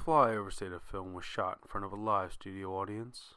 FlyOver film was shot in front of a live studio audience.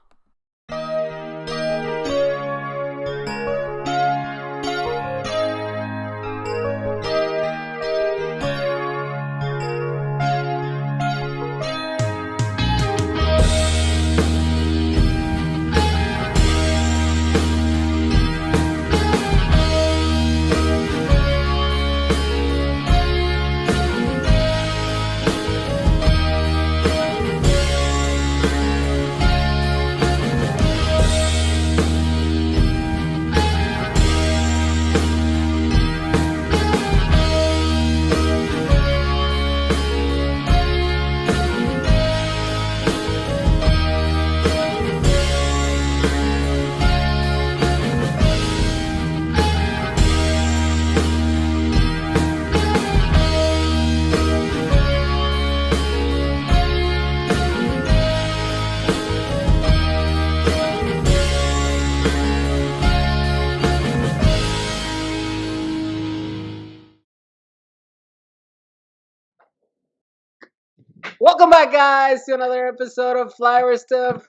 Welcome back, guys, to another episode of FlyOver Stuff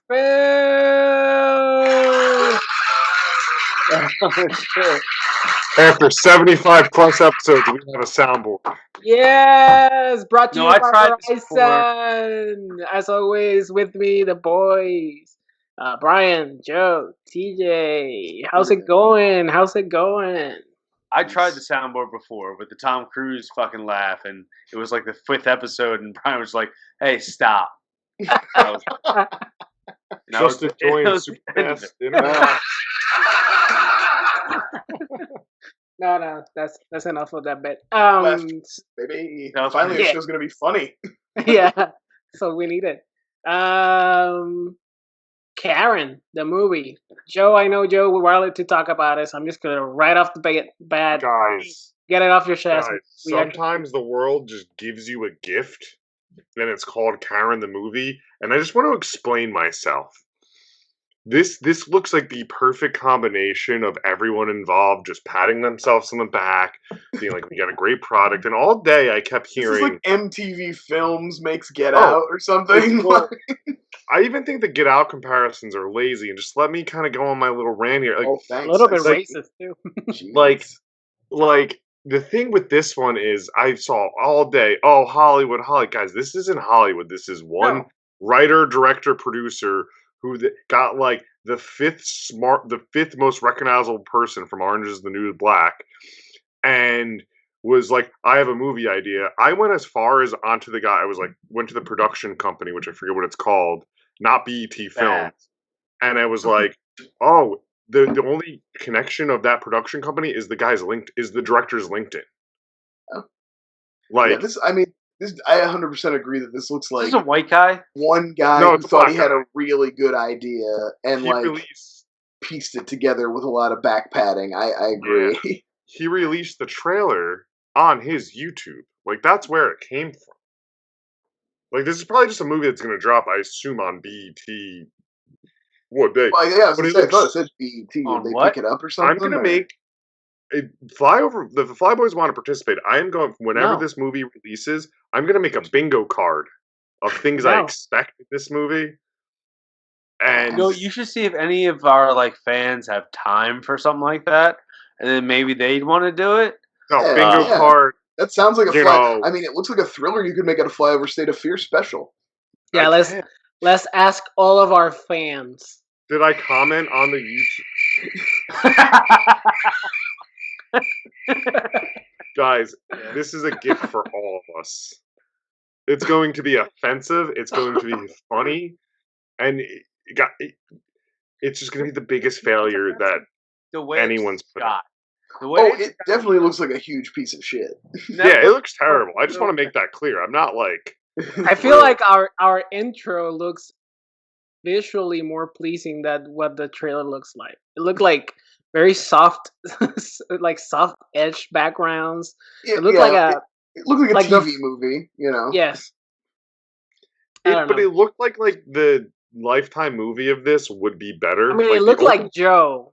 After 75 plus episodes, we have a soundboard. Yes, brought to you by this Verizon. As always, with me, the boys, Brian, Joe, TJ. How's it going? I tried the soundboard before with the Tom Cruise fucking laugh, and it was like the 5th episode, and Brian was like, "Hey, stop!" Just enjoying super fast internet. No, that's enough of that bit. Maybe No, finally yeah. the show's gonna be funny. Yeah, so we need it. Karen, the movie. Joe, I know Joe would rather to talk about it, so I'm just gonna right off the bat Guys, get it off your chest. sometimes the world just gives you a gift, and it's called Karen the movie, and I just want to explain myself. This looks like the perfect combination of everyone involved just patting themselves on the back, being like, we got a great product, and all day I kept This hearing... is like MTV Films makes Get Out or something. Well, I even think the Get Out comparisons are lazy, and just let me kind of go on my little rant here. Like, thanks. A little bit Like- racist too. Jeez. like the thing with this one is I saw all day, oh, Hollywood, guys, this isn't Hollywood. This is one No. writer, director, producer who got like the fifth most recognizable person from Orange is the New Black, and was like, I have a movie idea. I went as far as onto the guy. I was like, went to the production company, which I forget what it's called, not BET Films, and I was like, oh, the only connection of that production company is the director's LinkedIn. Oh. Like, Yeah, I 100% agree that this looks This like is a white guy. one guy No, who it's a thought black he had guy. a really good idea and he released pieced it together with a lot of back padding. I agree. he released the trailer on his YouTube. Like, that's where it came from. Like, this is probably just a movie that's going to drop, I assume, on BET. What day? Well, yeah, I was But gonna it say, I thought it looks- said BET. On Did they what? pick it up or something? I'm going to or- make a FlyOver. The Flyboys want to participate. I am going, whenever No. this movie releases, I'm going to make a bingo card of things I No. expect in this movie. And You should see if any of our fans have time for something like that, and then maybe they'd want to do it. no, Yeah, bingo yeah. card. That sounds like a You fly. know- I mean, it looks like a thriller you could make at a Flyover State of Fear special. Yeah, let's ask all of our fans. Did I comment on the YouTube? Guys, this is a gift for all of us. It's going to be offensive. It's going to be funny, and it's just going to be the biggest failure that The way anyone's it's put shot. The way Oh, it's it definitely looks like a huge piece of shit. yeah, it looks terrible. I just want to make that clear. I'm not like I feel like our intro looks visually more pleasing than what the trailer looks like. It looked like very soft, like soft edge backgrounds. It looked like a It looked like a like the- TV movie, you know. yes. I don't but know. it looked like the Lifetime movie of this would be better. I mean, Like, it the looked open-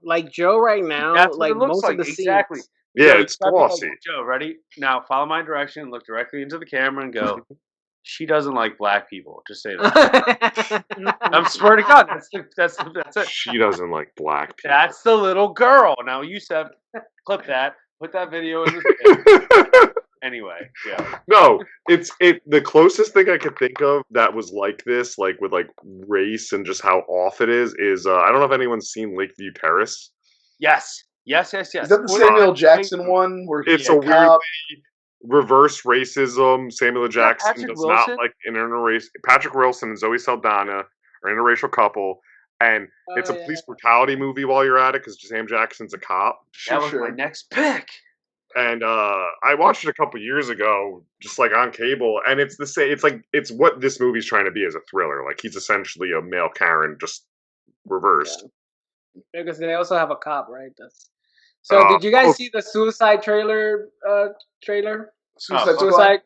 like Joe right now. That's what like it looks most like. of the Exactly. scenes. yeah, Joe, it's describe it like glossy. Joe, ready? Now follow my direction. Look directly into the camera and go. She doesn't like black people. Just say that. I'm swear to God, that's it. She doesn't like black people. That's the little girl. Now, Jusef, clip that. Put that video in the Anyway, yeah. No, the closest thing I could think of that was like this, like with like race and just how off it is I don't know if anyone's seen Lakeview Terrace. Yes. Is that the Samuel Jackson one where it's a weirdly reverse racism? Samuel Jackson does not like an interracial. Patrick Wilson and Zoe Saldana are an interracial couple, and it's a police brutality movie while you're at it because Sam Jackson's a cop. That was my next pick. And I watched it a couple years ago, just like on cable, and it's the same. It's what this movie's trying to be as a thriller. Like he's essentially a male Karen, just reversed. Yeah. Because they also have a cop, right? So did you guys see the Suicide trailer? Suicide Squad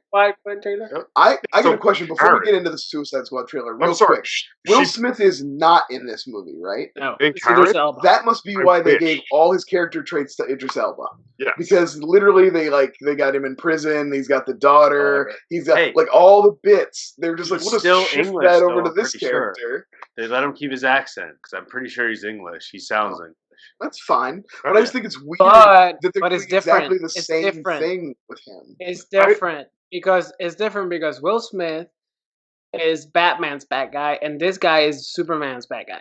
trailer. Yep. I got a question before we get into the Suicide Squad trailer. Real quick, Will Smith is not in this movie, right? No, that must be why they gave all his character traits to Idris Elba. Yeah, because literally they got him in prison. He's got the daughter. He's got like all the bits. They're just like, we'll just shift that over to this character. Sure. They let him keep his accent because I'm pretty sure he's English. He sounds English. That's fine, but I just think it's weird that they're doing it's different. Exactly the same thing with him. It's different because Will Smith is Batman's bad guy, and this guy is Superman's bad guy.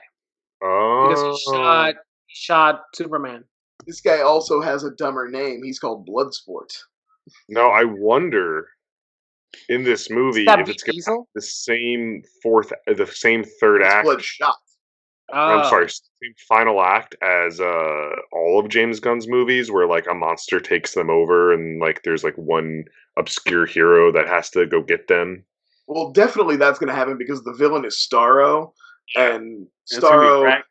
Oh, because he shot Superman. This guy also has a dumber name. He's called Bloodsport. No, I wonder in this movie if it's going to have the same third act. Bloodshot. I'm sorry, same final act as all of James Gunn's movies, where like a monster takes them over, and like there's like one obscure hero that has to go get them. Well, definitely that's going to happen because the villain is Starro, and Starro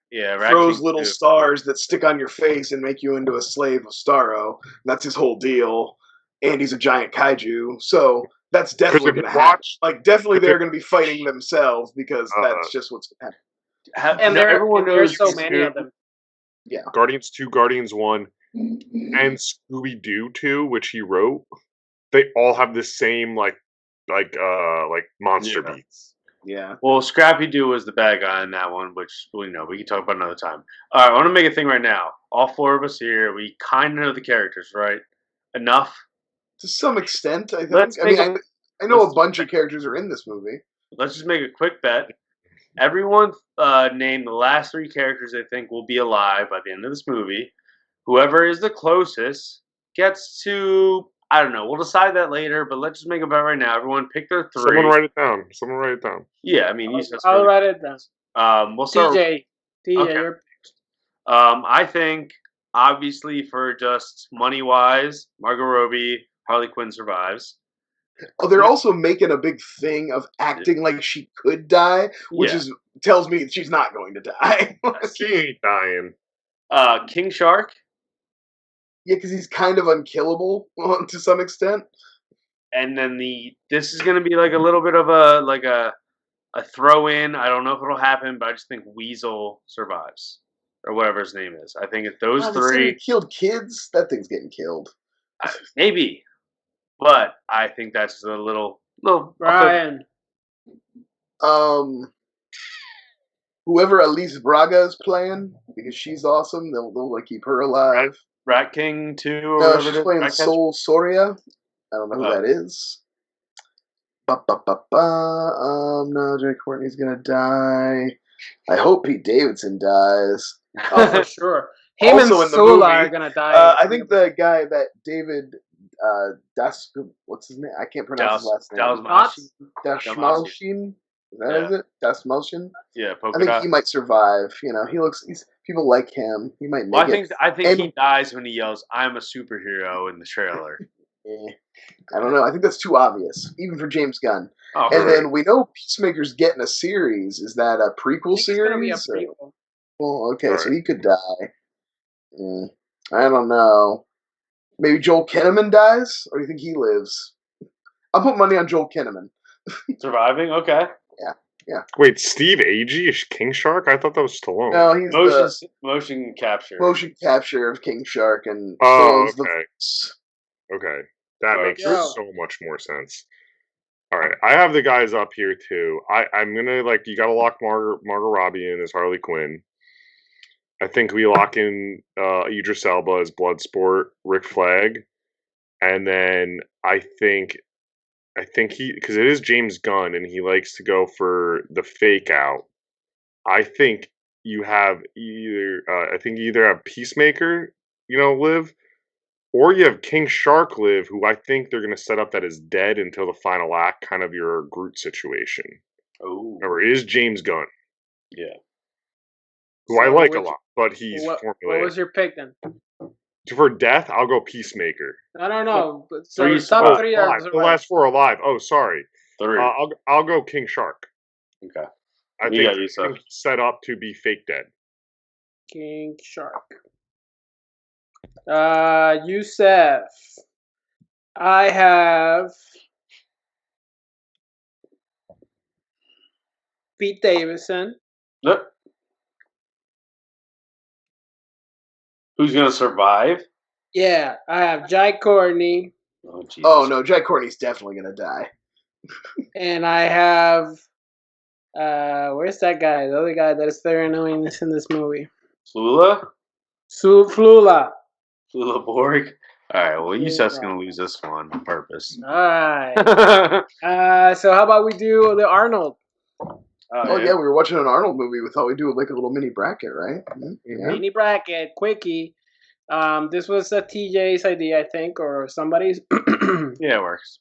throws little stars that stick on your face and make you into a slave of Starro. That's his whole deal, and he's a giant kaiju, so that's definitely going to happen. Like, definitely they're going to be fighting themselves because that's just what's going to happen. And everyone knows so many of them. Yeah, Guardians 2, Guardians 1, and Scooby-Doo 2, which he wrote. They all have the same like monster beats. Yeah. Well, Scrappy-Doo was the bad guy in that one, which we can talk about another time. All right, I want to make a thing right now. All four of us here, we kind of know the characters, right? Enough? To some extent, I think. I know a bunch of characters are in this movie. Let's just make a quick bet. Everyone name the last three characters they think will be alive by the end of this movie. Whoever is the closest gets to, I don't know, we'll decide that later, but let's just make a bet right now. Everyone pick their three. Someone write it down. Yeah, I mean, I'll write it down. We'll start TJ, okay. I think, obviously, for just money-wise, Margot Robbie, Harley Quinn survives. Oh, they're also making a big thing of acting like she could die, which tells me she's not going to die. She ain't dying. King Shark. Yeah, because he's kind of unkillable to some extent. And then this is going to be like a little bit of a throw-in. I don't know if it'll happen, but I just think Weasel survives. Or whatever his name is. I think it's those three. Killed kids? That thing's getting killed. Maybe. But I think that's a little Brian. Whoever Elise Braga is playing, because she's awesome, they'll like keep her alive. Rat King 2 or no, she's playing Sol Soria. I don't know who that is. No, Jay Courtney's gonna die. I hope Pete Davidson dies. Oh, for sure. Him also and Sola are gonna die. I think the guy that David what's his name? I can't pronounce his last name. Dashmalshin. Is it? Dashmalshin? Yeah, I think he might survive. You know, people like him. He might make it. I think he dies when he yells, "I'm a superhero" in the trailer. I don't know. I think that's too obvious, even for James Gunn. Oh, and then we know Peacemaker's getting a series. Is that a prequel series? It's gonna be a prequel. Well, okay, so he could die. I don't know. Maybe Joel Kinnaman dies, or do you think he lives? I'll put money on Joel Kinnaman. Surviving? Okay. Yeah. Wait, Steve Agee is King Shark? I thought that was Stallone. No, he's motion capture. Motion capture of King Shark and okay. Okay, that makes so much more sense. All right, I have the guys up here too. I'm gonna you gotta lock Margot Robbie in as Harley Quinn. I think we lock in Idris Elba as Bloodsport, Rick Flag, and then I think he, because it is James Gunn and he likes to go for the fake out. I think you have either you either have Peacemaker, live, or you have King Shark live, who I think they're going to set up that is dead until the final act, kind of your Groot situation. Oh, Remember, it is James Gunn. Yeah. Who I like a lot, but he's formulaic. What was your pick then? For death, I'll go Peacemaker. I don't know. So Three top three are the last four are alive. Oh, sorry. 3. I'll go King Shark. Okay. I think he's set up to be fake dead. King Shark. Jusef. I have Pete Davidson. Yep. Who's gonna survive? Yeah, I have Jai Courtney. Oh, Jesus. Oh no, Jai Courtney's definitely gonna die. And I have where's that guy? The other guy that is very annoying in this movie. Flula? Flula. Flula Borg? Alright, well, Yusef's gonna lose this one on purpose. Alright. So how about we do the Arnold? Oh yeah, we were watching an Arnold movie. We thought we'd do like a little mini bracket, right? Mm-hmm. Yeah. Mini bracket, quickie. This was a TJ's idea, I think, or somebody's. Yeah, it works.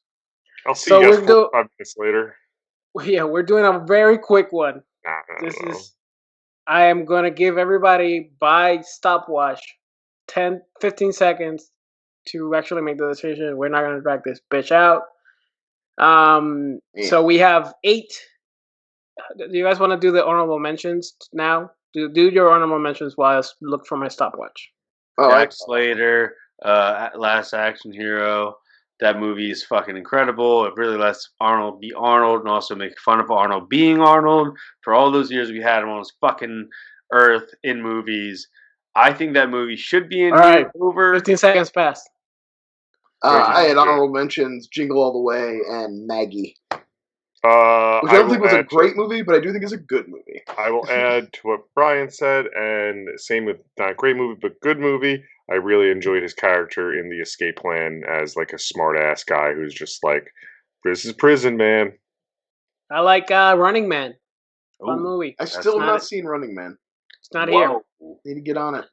I'll see you guys 5 minutes later. Yeah, we're doing a very quick one. I am going to give everybody by stopwatch 10-15 seconds to actually make the decision. We're not going to drag this bitch out. So we have 8. Do you guys want to do the honorable mentions now? Do your honorable mentions while I look for my stopwatch. Jack Slater, Last Action Hero. That movie is fucking incredible. It really lets Arnold be Arnold and also make fun of Arnold being Arnold. For all those years we had him on this fucking earth in movies. I think that movie should be in over. 15 seconds passed. I had honorable mentions Jingle All the Way and Maggie. Which I don't think was a great movie, but I do think it's a good movie. I will add to what Brian said, and same with not great movie, but good movie. I really enjoyed his character in The Escape Plan as like a smart ass guy who's just like, this is prison, man. I like Running Man. Fun movie. I still have not seen Running Man. It's not here. Need to get on it.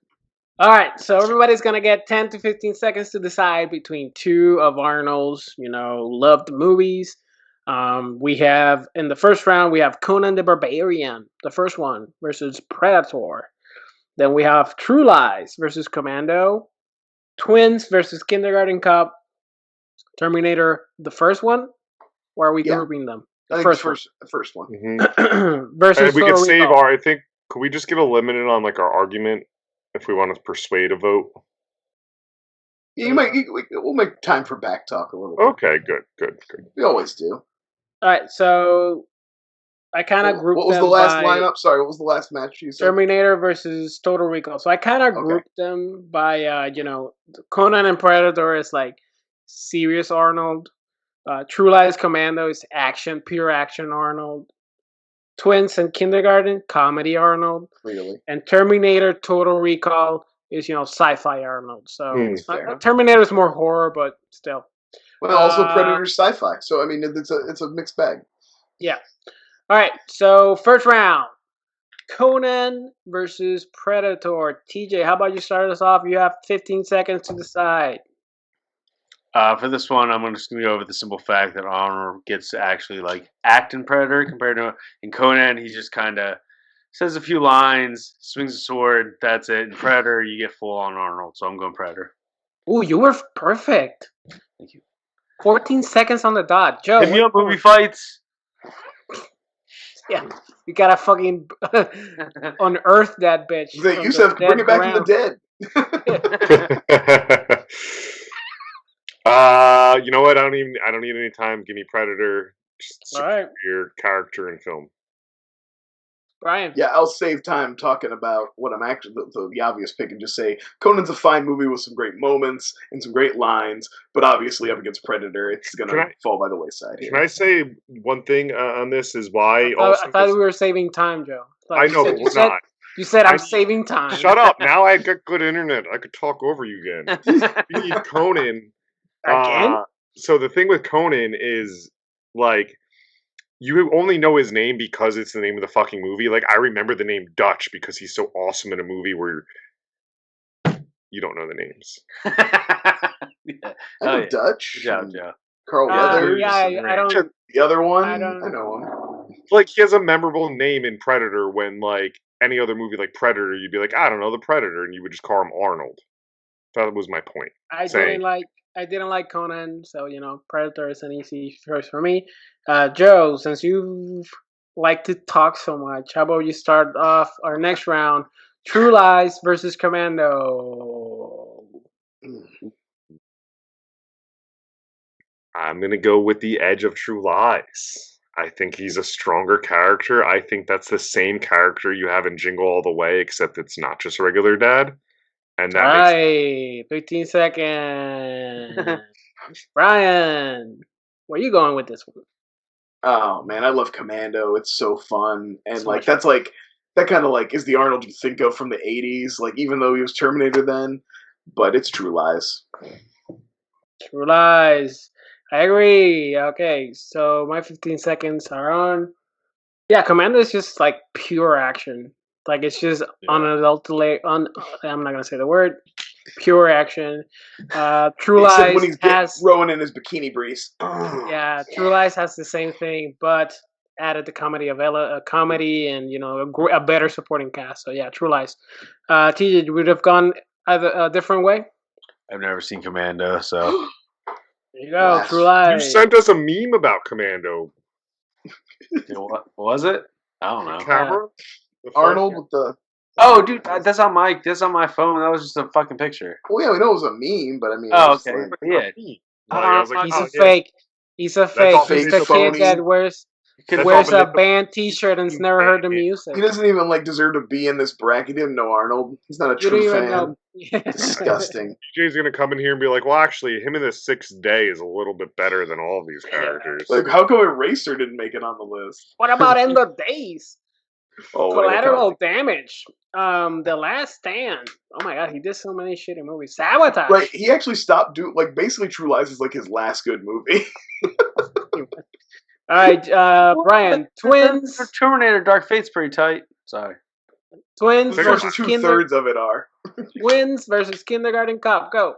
All right, so everybody's gonna get 10 to 15 seconds to decide between 2 of Arnold's, loved movies. We have in the first round we have Conan the Barbarian, the first one, versus Predator. Then we have True Lies versus Commando, Twins versus Kindergarten Cop, Terminator, the first one. Or are we grouping them? The first one. Mm-hmm. Versus. We could save our. I think. Could we just get a limited on like our argument if we want to persuade a vote? Yeah, we'll make time for back talk a little bit. Okay, good. We always do. All right, so I kind of grouped. What was the last lineup? Sorry, what was the last match you said? Terminator versus Total Recall. So I kind of grouped them by, Conan and Predator is like serious Arnold. True Lies Commando is action, pure action Arnold. Twins and Kindergarten, comedy Arnold. Really? And Terminator Total Recall is, sci-fi Arnold. So Terminator is more horror, but still. Well, also Predator's sci-fi. So, I mean, it's a mixed bag. Yeah. All right, so first round, Conan versus Predator. TJ, how about you start us off? You have 15 seconds to decide. For this one, I'm just going to go with the simple fact that Arnold gets to actually act in Predator compared to in Conan. He just kind of says a few lines, swings a sword. That's it. In Predator, you get full on Arnold. So I'm going Predator. Ooh, you were perfect. Thank you. 14 seconds on the dot, Joe. Hit me up, movie fights. Yeah, you gotta fucking unearth that bitch. You said bring it back from the dead. You know what? I don't need any time. Give me Predator. Just your character in film. Brian. Yeah, I'll save time talking about what I'm actually the obvious pick and just say Conan's a fine movie with some great moments and some great lines, but obviously up against Predator, it's gonna fall by the wayside here. Can I say one thing on this? Is why I thought we were saving time, Joe. I know, but we're not. You said I'm saving time. Shut up! Now I got good internet. I could talk over you again. You need Conan again. So the thing with Conan is like, you only know his name because it's the name of the fucking movie. Like, I remember the name Dutch because he's so awesome in a movie where you don't know the names. Yeah. I know Dutch. Good job, Joe. Carl Weathers. Yeah, I don't. The other one, I know him. Like, he has a memorable name in Predator when, like, any other movie like Predator, you'd be like, I don't know, the Predator, and you would just call him Arnold. That was my point. I didn't like Conan, so Predator is an easy choice for me. Joe, since you like to talk so much, how about you start off our next round? True Lies versus Commando. I'm gonna go with the edge of True Lies. I think he's a stronger character. I think that's the same character you have in Jingle All the Way, except it's not just a regular dad. And that makes 15 seconds. Brian, where are you going with this one? Oh man, I love Commando. It's so fun, and that kind of is the Arnold you think of from the '80s. Like, even though he was Terminator then, but it's True Lies. True Lies. I agree. Okay, so my 15 seconds are on. Yeah, Commando is just like pure action. Like, it's just unadulterated. I'm not gonna say the word. Pure action. True Lies when he's rowing in his bikini briefs. Yeah, True Lies has the same thing, but added the comedy of comedy and a better supporting cast. So yeah, True Lies. TJ, would have gone a different way. I've never seen Commando, so there you go. True Lies. You sent us a meme about Commando. What was it? I don't know. Camera? Arnold with the. Oh, dude, that's on my phone. That was just a fucking picture. Well, yeah, we know it was a meme, but I mean. Oh, okay. Yeah. He's a fake. He's a fake. He's the kid that wears a band T-shirt and's never heard the music. He doesn't even deserve to be in this bracket. He didn't know Arnold. He's not a true fan. Disgusting. DJ's gonna come in here and be like, "Well, actually, him in the Sixth Day is a little bit better than all of these characters." Like, how come Eraser didn't make it on the list? What about End of Days? Oh, Collateral Damage. The Last Stand. Oh my god, he did so many shitty movies. Sabotage. Right, he actually stopped doing basically True Lies is his last good movie. All right, Brian. Twins. Terminator Dark Fate's pretty tight. Sorry. Twins versus 2/3 of it are. Twins versus Kindergarten Cop. Go.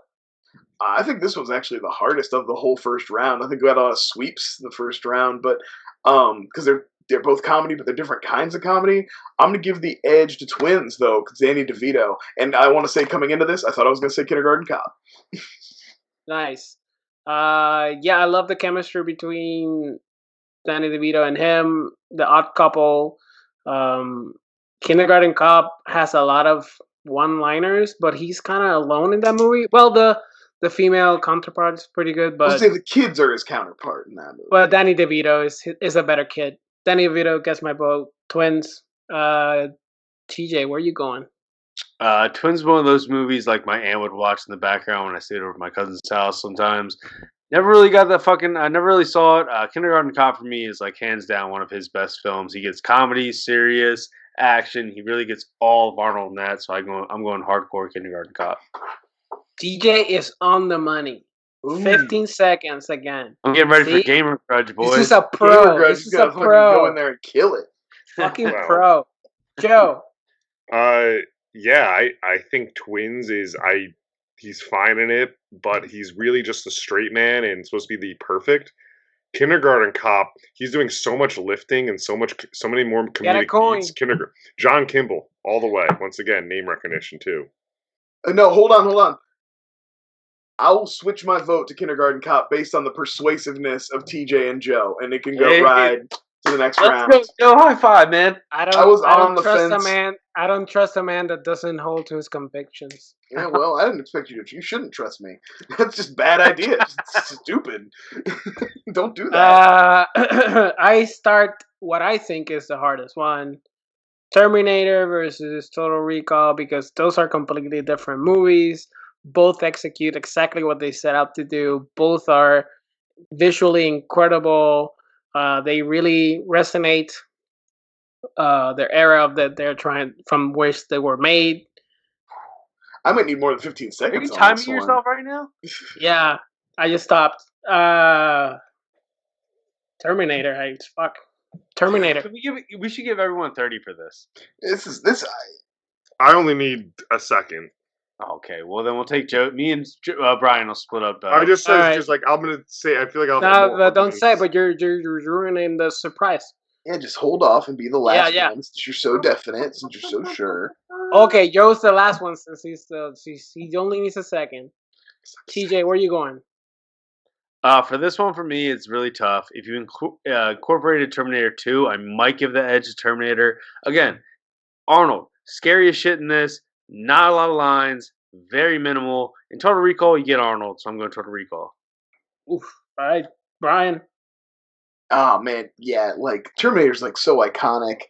I think this was actually the hardest of the whole first round. I think we had a lot of sweeps the first round, but because they're both comedy, but they're different kinds of comedy. I'm going to give the edge to Twins, though, because Danny DeVito. And I want to say, coming into this, I thought I was going to say Kindergarten Cop. Nice. Yeah, I love the chemistry between Danny DeVito and him, the odd couple. Kindergarten Cop has a lot of one-liners, but he's kind of alone in that movie. Well, the female counterpart is pretty good, but I'll say the kids are his counterpart in that movie. But Danny DeVito is a better kid. Danny DeVito gets my vote. Twins. TJ, where are you going? Twins is one of those movies like my aunt would watch in the background when I stayed over at my cousin's house sometimes. Never really got I never really saw it. Kindergarten Cop for me is hands down one of his best films. He gets comedy, serious, action. He really gets all of Arnold in that. So I'm going hardcore Kindergarten Cop. DJ is on the money. Ooh. 15 seconds again. I'm getting ready for Gamer Grudge, boys. This is a pro. This is a pro. Go in there and kill it. Fucking pro. Joe. Yeah, I think Twins he's fine in it, but he's really just a straight man and supposed to be the perfect. Kindergarten Cop, he's doing so much lifting and so many more comedic beats. John Kimball, all the way. Once again, name recognition too. No, hold on. I will switch my vote to Kindergarten Cop based on the persuasiveness of TJ and Joe, and it can go ride to the next round. Let's go, high five, man. I don't trust a man that doesn't hold to his convictions. Yeah, well, I didn't expect you to. You shouldn't trust me. That's just bad ideas. It's stupid. Don't do that. I start what I think is the hardest one. Terminator versus Total Recall, because those are completely different movies. Both execute exactly what they set out to do. Both are visually incredible. They really resonate their era of that they're trying from which they were made. I might need more than 15 Are seconds you on timing this one. yourself right now? Yeah, I just stopped. Terminator, fuck. Terminator. We should give everyone 30 for this. This. I only need a second. Okay, well then we'll take Joe. Me and Brian will split up. I just said Alright. just like I'm gonna say. I feel like I'll. No, but don't say. But you're ruining the surprise. Yeah, just hold off and be the last Yeah. one since you're so definite, since you're so sure. Okay, Joe's the last one since he only needs a second. TJ, where are you going? For this one, for me, it's really tough. If you incorporated Terminator 2, I might give the edge to Terminator. Again, Arnold, scary as shit in this. Not a lot of lines, very minimal. In Total Recall, you get Arnold, so I'm going Total Recall. Oof. All right, Brian. Oh man, yeah, like Terminator's like so iconic,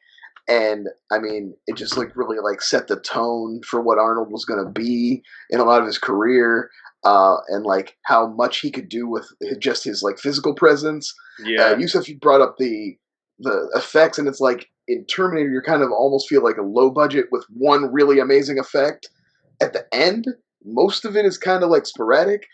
and I mean, it just like really like set the tone for what Arnold was gonna be in a lot of his career, and like how much he could do with just his like physical presence. Yeah, Jusef, you brought up the effects, and it's like in Terminator, you kind of almost feel like a low budget with one really amazing effect at the end. Most of it is kind of like sporadic.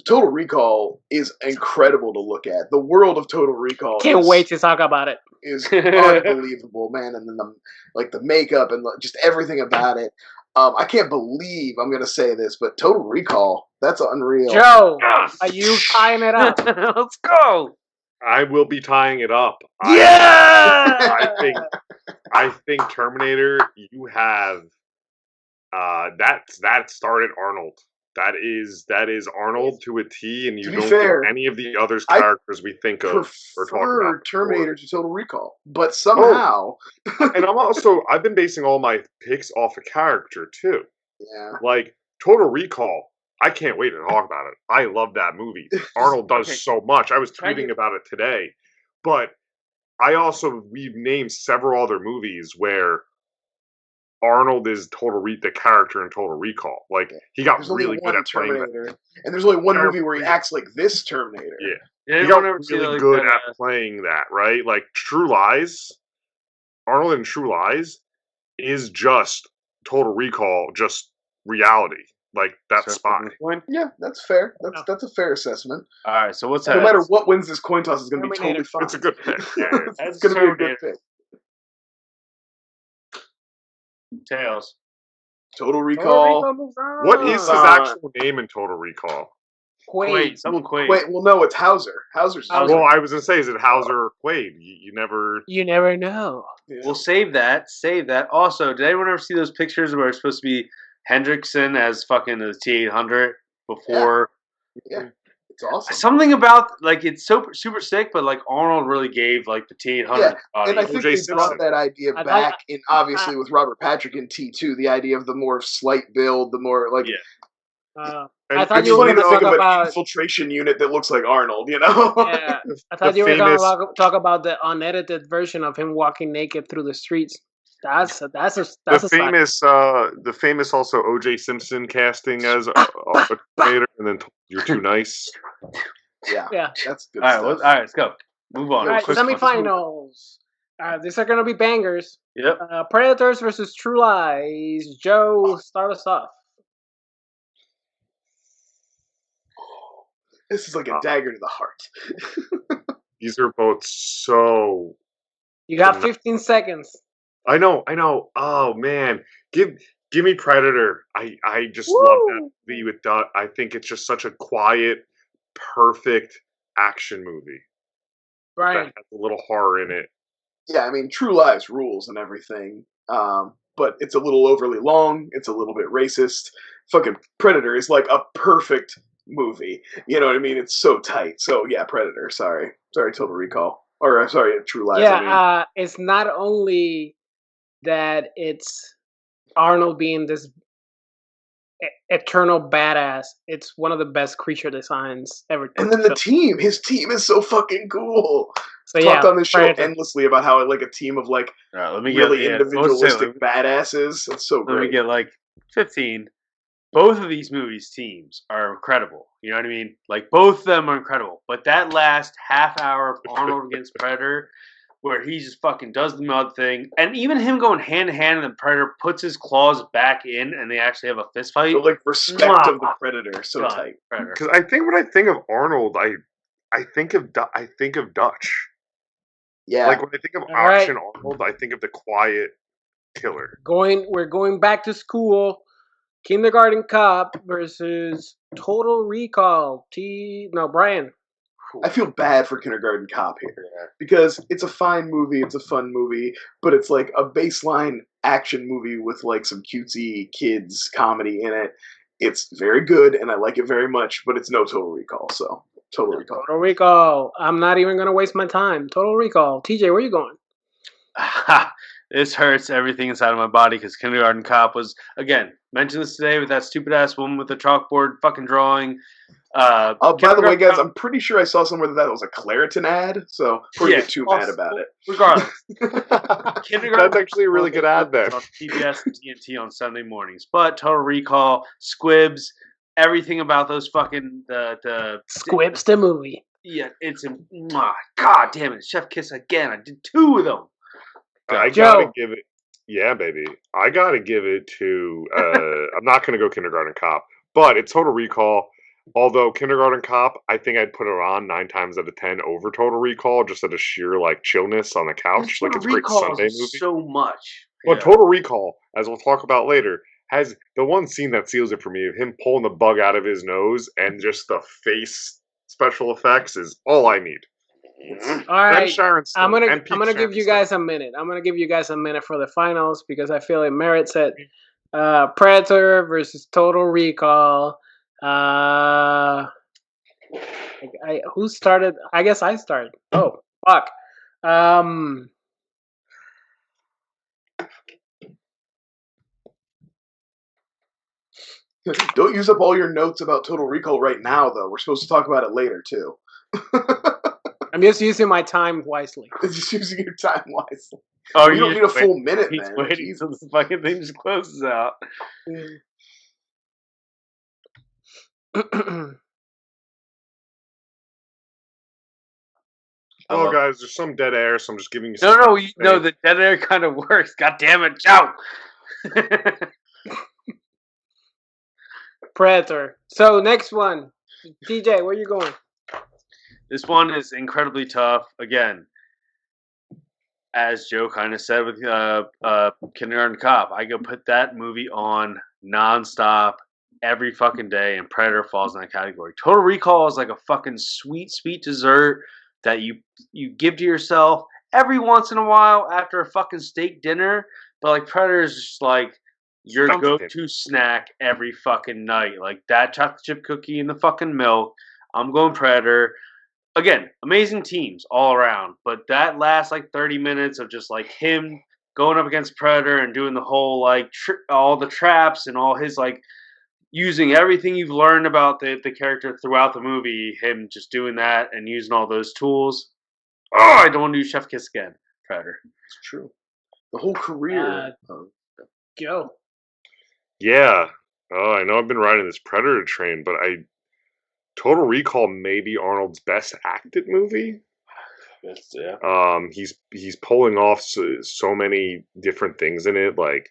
Total Recall is incredible to look at. The world of Total Recall Can't wait to talk about it. Is unbelievable, man. And then the makeup and just everything about it. I can't believe I'm gonna say this, but Total Recall, that's unreal. Joe, are you tying it up? Let's go. I will be tying it up. Yeah. I think Terminator. You have that started Arnold. That is Arnold to a T, and you don't think any of the other characters we think of or talk about. Terminator to Total Recall, but somehow, and I've been basing all my picks off of character too. Yeah, like Total Recall. I can't wait to talk about it. I love that movie. Arnold does so much. I was tweeting about it today, but we've named several other movies where Arnold is the character in Total Recall. Like he got really good at playing that. And there's only one movie where he acts like this Terminator. Yeah, he got really good at playing that. Right, like True Lies. Arnold in True Lies is just Total Recall, just reality. Like that's spot. Yeah, that's fair. That's a fair assessment. All right, so what's that? No matter what wins this coin toss is going to be totally fine. It's a good pick. Yeah, it's going to be a good pick. Tails. Total Recall. What is his actual name in Total Recall? Quaid. Someone Quaid. Wait, well, no, it's Hauser. Hauser's. Well, I was gonna say, is it Hauser or Quaid? You never know. Yeah. We'll save that. Also, did anyone ever see those pictures where it's supposed to be Hendrickson as fucking the T-800 before? Yeah. It's awesome. Something about like it's super sick, but like Arnold really gave like the T-800. Yeah, and I think they brought that idea back in obviously with Robert Patrick in T2, the idea of the more slight build, the more like. Yeah. I thought you were going to talk about an infiltration unit that looks like Arnold. You know. Yeah, I thought you were going to talk about the unedited version of him walking naked through the streets. That's the famous also O.J. Simpson casting as a Terminator, and then You're Too Nice. Yeah, that's good. All right, let's go. Move on. All right, semifinals. These are gonna be bangers. Yep. Predators versus True Lies. Joe, start us off. This is like a dagger to the heart. These are both so. You got 15 seconds. I know. Oh man, give me Predator. I just love that movie with Doug. I think it's just such a quiet, perfect action movie. Brian. That has a little horror in it. Yeah, I mean, True Lies rules and everything, but it's a little overly long. It's a little bit racist. Fucking Predator is like a perfect movie. You know what I mean? It's so tight. So yeah, Predator. Sorry, Total Recall. Or sorry, True Lies. Yeah, it's not only that it's Arnold being this eternal badass. It's one of the best creature designs ever. And then his team is so fucking cool. So Talked on this show Predator. endlessly about how like a team of like really individualistic badasses. That's so great. Let me get like 15. Both of these movies' teams are incredible. You know what I mean? Like, both of them are incredible. But that last half hour of Arnold against Predator, where he just fucking does the mud thing, and even him going hand to hand and the Predator puts his claws back in and they actually have a fist fight. So, like, respect of the Predator. So tight. Because I think when I think of Arnold, I think of Dutch. Yeah. Like, when I think of action Arnold, I think of the quiet killer. We're going back to school. Kindergarten Cop versus Total Recall. Brian. I feel bad for Kindergarten Cop here because it's a fine movie, it's a fun movie, but it's like a baseline action movie with like some cutesy kids comedy in it. It's very good and I like it very much, but it's no Total Recall. So Total Recall. Total Recall. I'm not even gonna waste my time. Total Recall. TJ, where are you going? This hurts everything inside of my body because Kindergarten Cop was, again, mentioned this today with that stupid ass woman with the chalkboard fucking drawing. By the way, guys, I'm pretty sure I saw somewhere that was a Claritin ad, so we're get too mad about it. Regardless. That's actually a really good ad then. On TBS and TNT on Sunday mornings. But Total Recall, Squibs, everything about those fucking the Squibs the movie. Yeah, it's God damn it, Chef Kiss again. I did 2 of them. I gotta give it. Yeah, baby. I gotta give it to. I'm not gonna go Kindergarten Cop, but it's Total Recall. Although Kindergarten Cop, I think I'd put it on 9 times out of 10 over Total Recall, just out of sheer like chillness on the couch. Like it's a great Sunday movie. So much. Well, Total Recall, as we'll talk about later, has the one scene that seals it for me of him pulling the bug out of his nose, and just the face special effects is all I need. All right, Sharon Stone, I'm gonna give you guys a minute. I'm gonna give you guys a minute for the finals because I feel it merits it. Predator versus Total Recall. Who started? I guess I started. Oh fuck. Don't use up all your notes about Total Recall right now, though. We're supposed to talk about it later too. I'm just using my time wisely. Just using your time wisely. Oh, you don't need a full minute, he's man. Waiting until this fucking thing just closes out. Well, guys, there's some dead air, so I'm just giving you. No, the dead air kind of works. God damn it, Joe. Predator. So next one, DJ, where you going? This one is incredibly tough. Again, as Joe kind of said with Kindergarten Cop, I go put that movie on nonstop every fucking day, and Predator falls in that category. Total Recall is like a fucking sweet, sweet dessert that you give to yourself every once in a while after a fucking steak dinner. But like Predator is just like your go-to snack every fucking night. Like that chocolate chip cookie and the fucking milk. I'm going Predator. Again, amazing teams all around. But that last like 30 minutes of just like him going up against Predator and doing the whole like all the traps and all his like using everything you've learned about the character throughout the movie, him just doing that and using all those tools. Oh, I don't want to do Chef Kiss again. Predator. It's true. The whole career. Joe. Yeah. Oh, I know I've been riding this Predator train, but Total Recall may be Arnold's best acted movie. Yeah. He's pulling off so many different things in it, like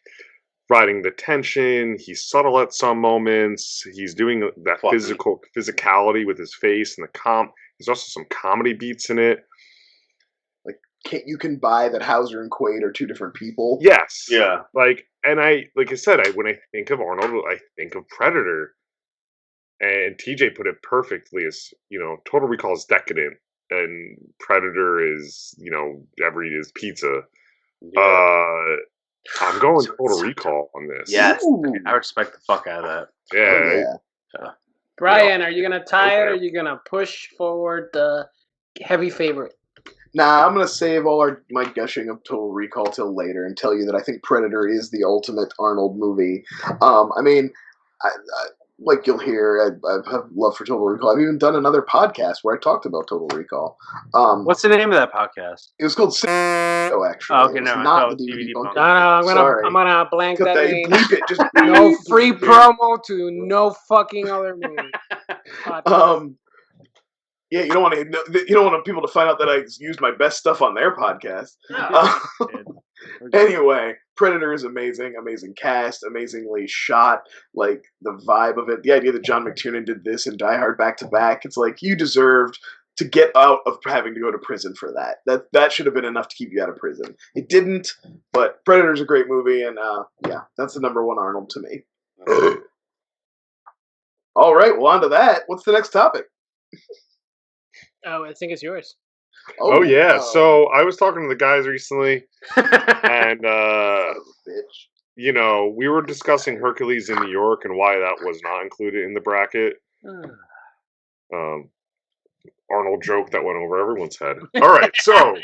riding the tension. He's subtle at some moments. He's doing that physicality with his face and there's also some comedy beats in it. Like you can buy that Hauser and Quaid are 2 different people. Yes. Yeah. Like I said, when I think of Arnold, I think of Predator. And TJ put it perfectly as, Total Recall is decadent and Predator is, is pizza. Yeah. I'm going Total Recall on this. Yes. I respect the fuck out of that. Yeah. Brian, are you going to tie it or are you going to push forward the heavy favorite? Nah, I'm going to save all my gushing of Total Recall till later and tell you that I think Predator is the ultimate Arnold movie. like you'll hear, I have love for Total Recall. I've even done another podcast where I talked about Total Recall. What's the name of that podcast? It was called actually. Oh, okay, no, not the DVD Bunker. No, I'm gonna blank Cut that that. name. Bleep it. Just No free promo to no fucking other movie. Yeah, you don't want people to find out that I used my best stuff on their podcast. Anyway, Predator is amazing cast, amazingly shot, like the vibe of it. The idea that John McTiernan did this and Die Hard back to back, it's like you deserved to get out of having to go to prison for that. That should have been enough to keep you out of prison. It didn't, but Predator's a great movie, and yeah, that's the number one Arnold to me. All right, well, on to that. What's the next topic? Oh, I think it's yours. Oh yeah. So I was talking to the guys recently, and we were discussing Hercules in New York and why that was not included in the bracket. Arnold joke that went over everyone's head. All right, so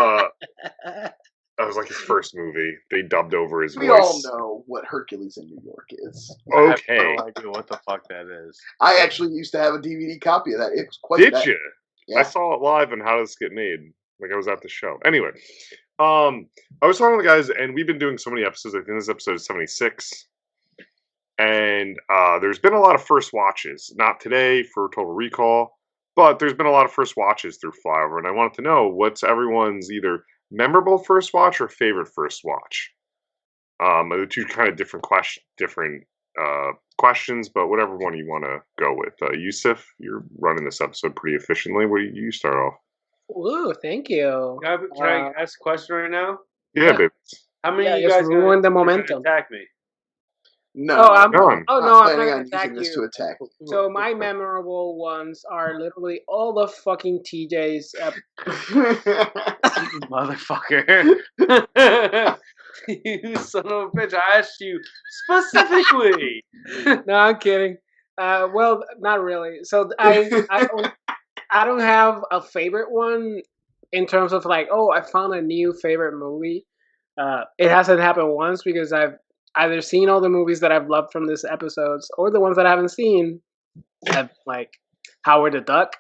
that was like his first movie. They dubbed over his voice. We all know what Hercules in New York is. Okay. I have no idea what the fuck that is. I actually used to have a DVD copy of that. It was quite Did bad. you? Yeah. I saw it live and How Does This Get Made? Like I was at the show. Anyway, I was talking to the guys, and we've been doing so many episodes. I think this episode is 76. And there's been a lot of first watches. Not today for Total Recall, but there's been a lot of first watches through FlyOver. And I wanted to know what's everyone's either memorable first watch or favorite first watch. The two kind of different questions, but whatever one you want to go with. Jusef, you're running this episode pretty efficiently. What do you start off? Ooh, thank you. Can I ask a question right now? Yeah, babe. How many of you guys ruin the momentum? Attack me? No, I'm planning not on attack using this to attack. So my memorable ones are literally all the fucking TJ's. Motherfucker! You son of a bitch! I asked you specifically. No, I'm kidding. Well, not really. So I don't have a favorite one in terms of like, oh, I found a new favorite movie. It hasn't happened once because I've either seen all the movies that I've loved from this episodes or the ones that I haven't seen. Like Howard the Duck,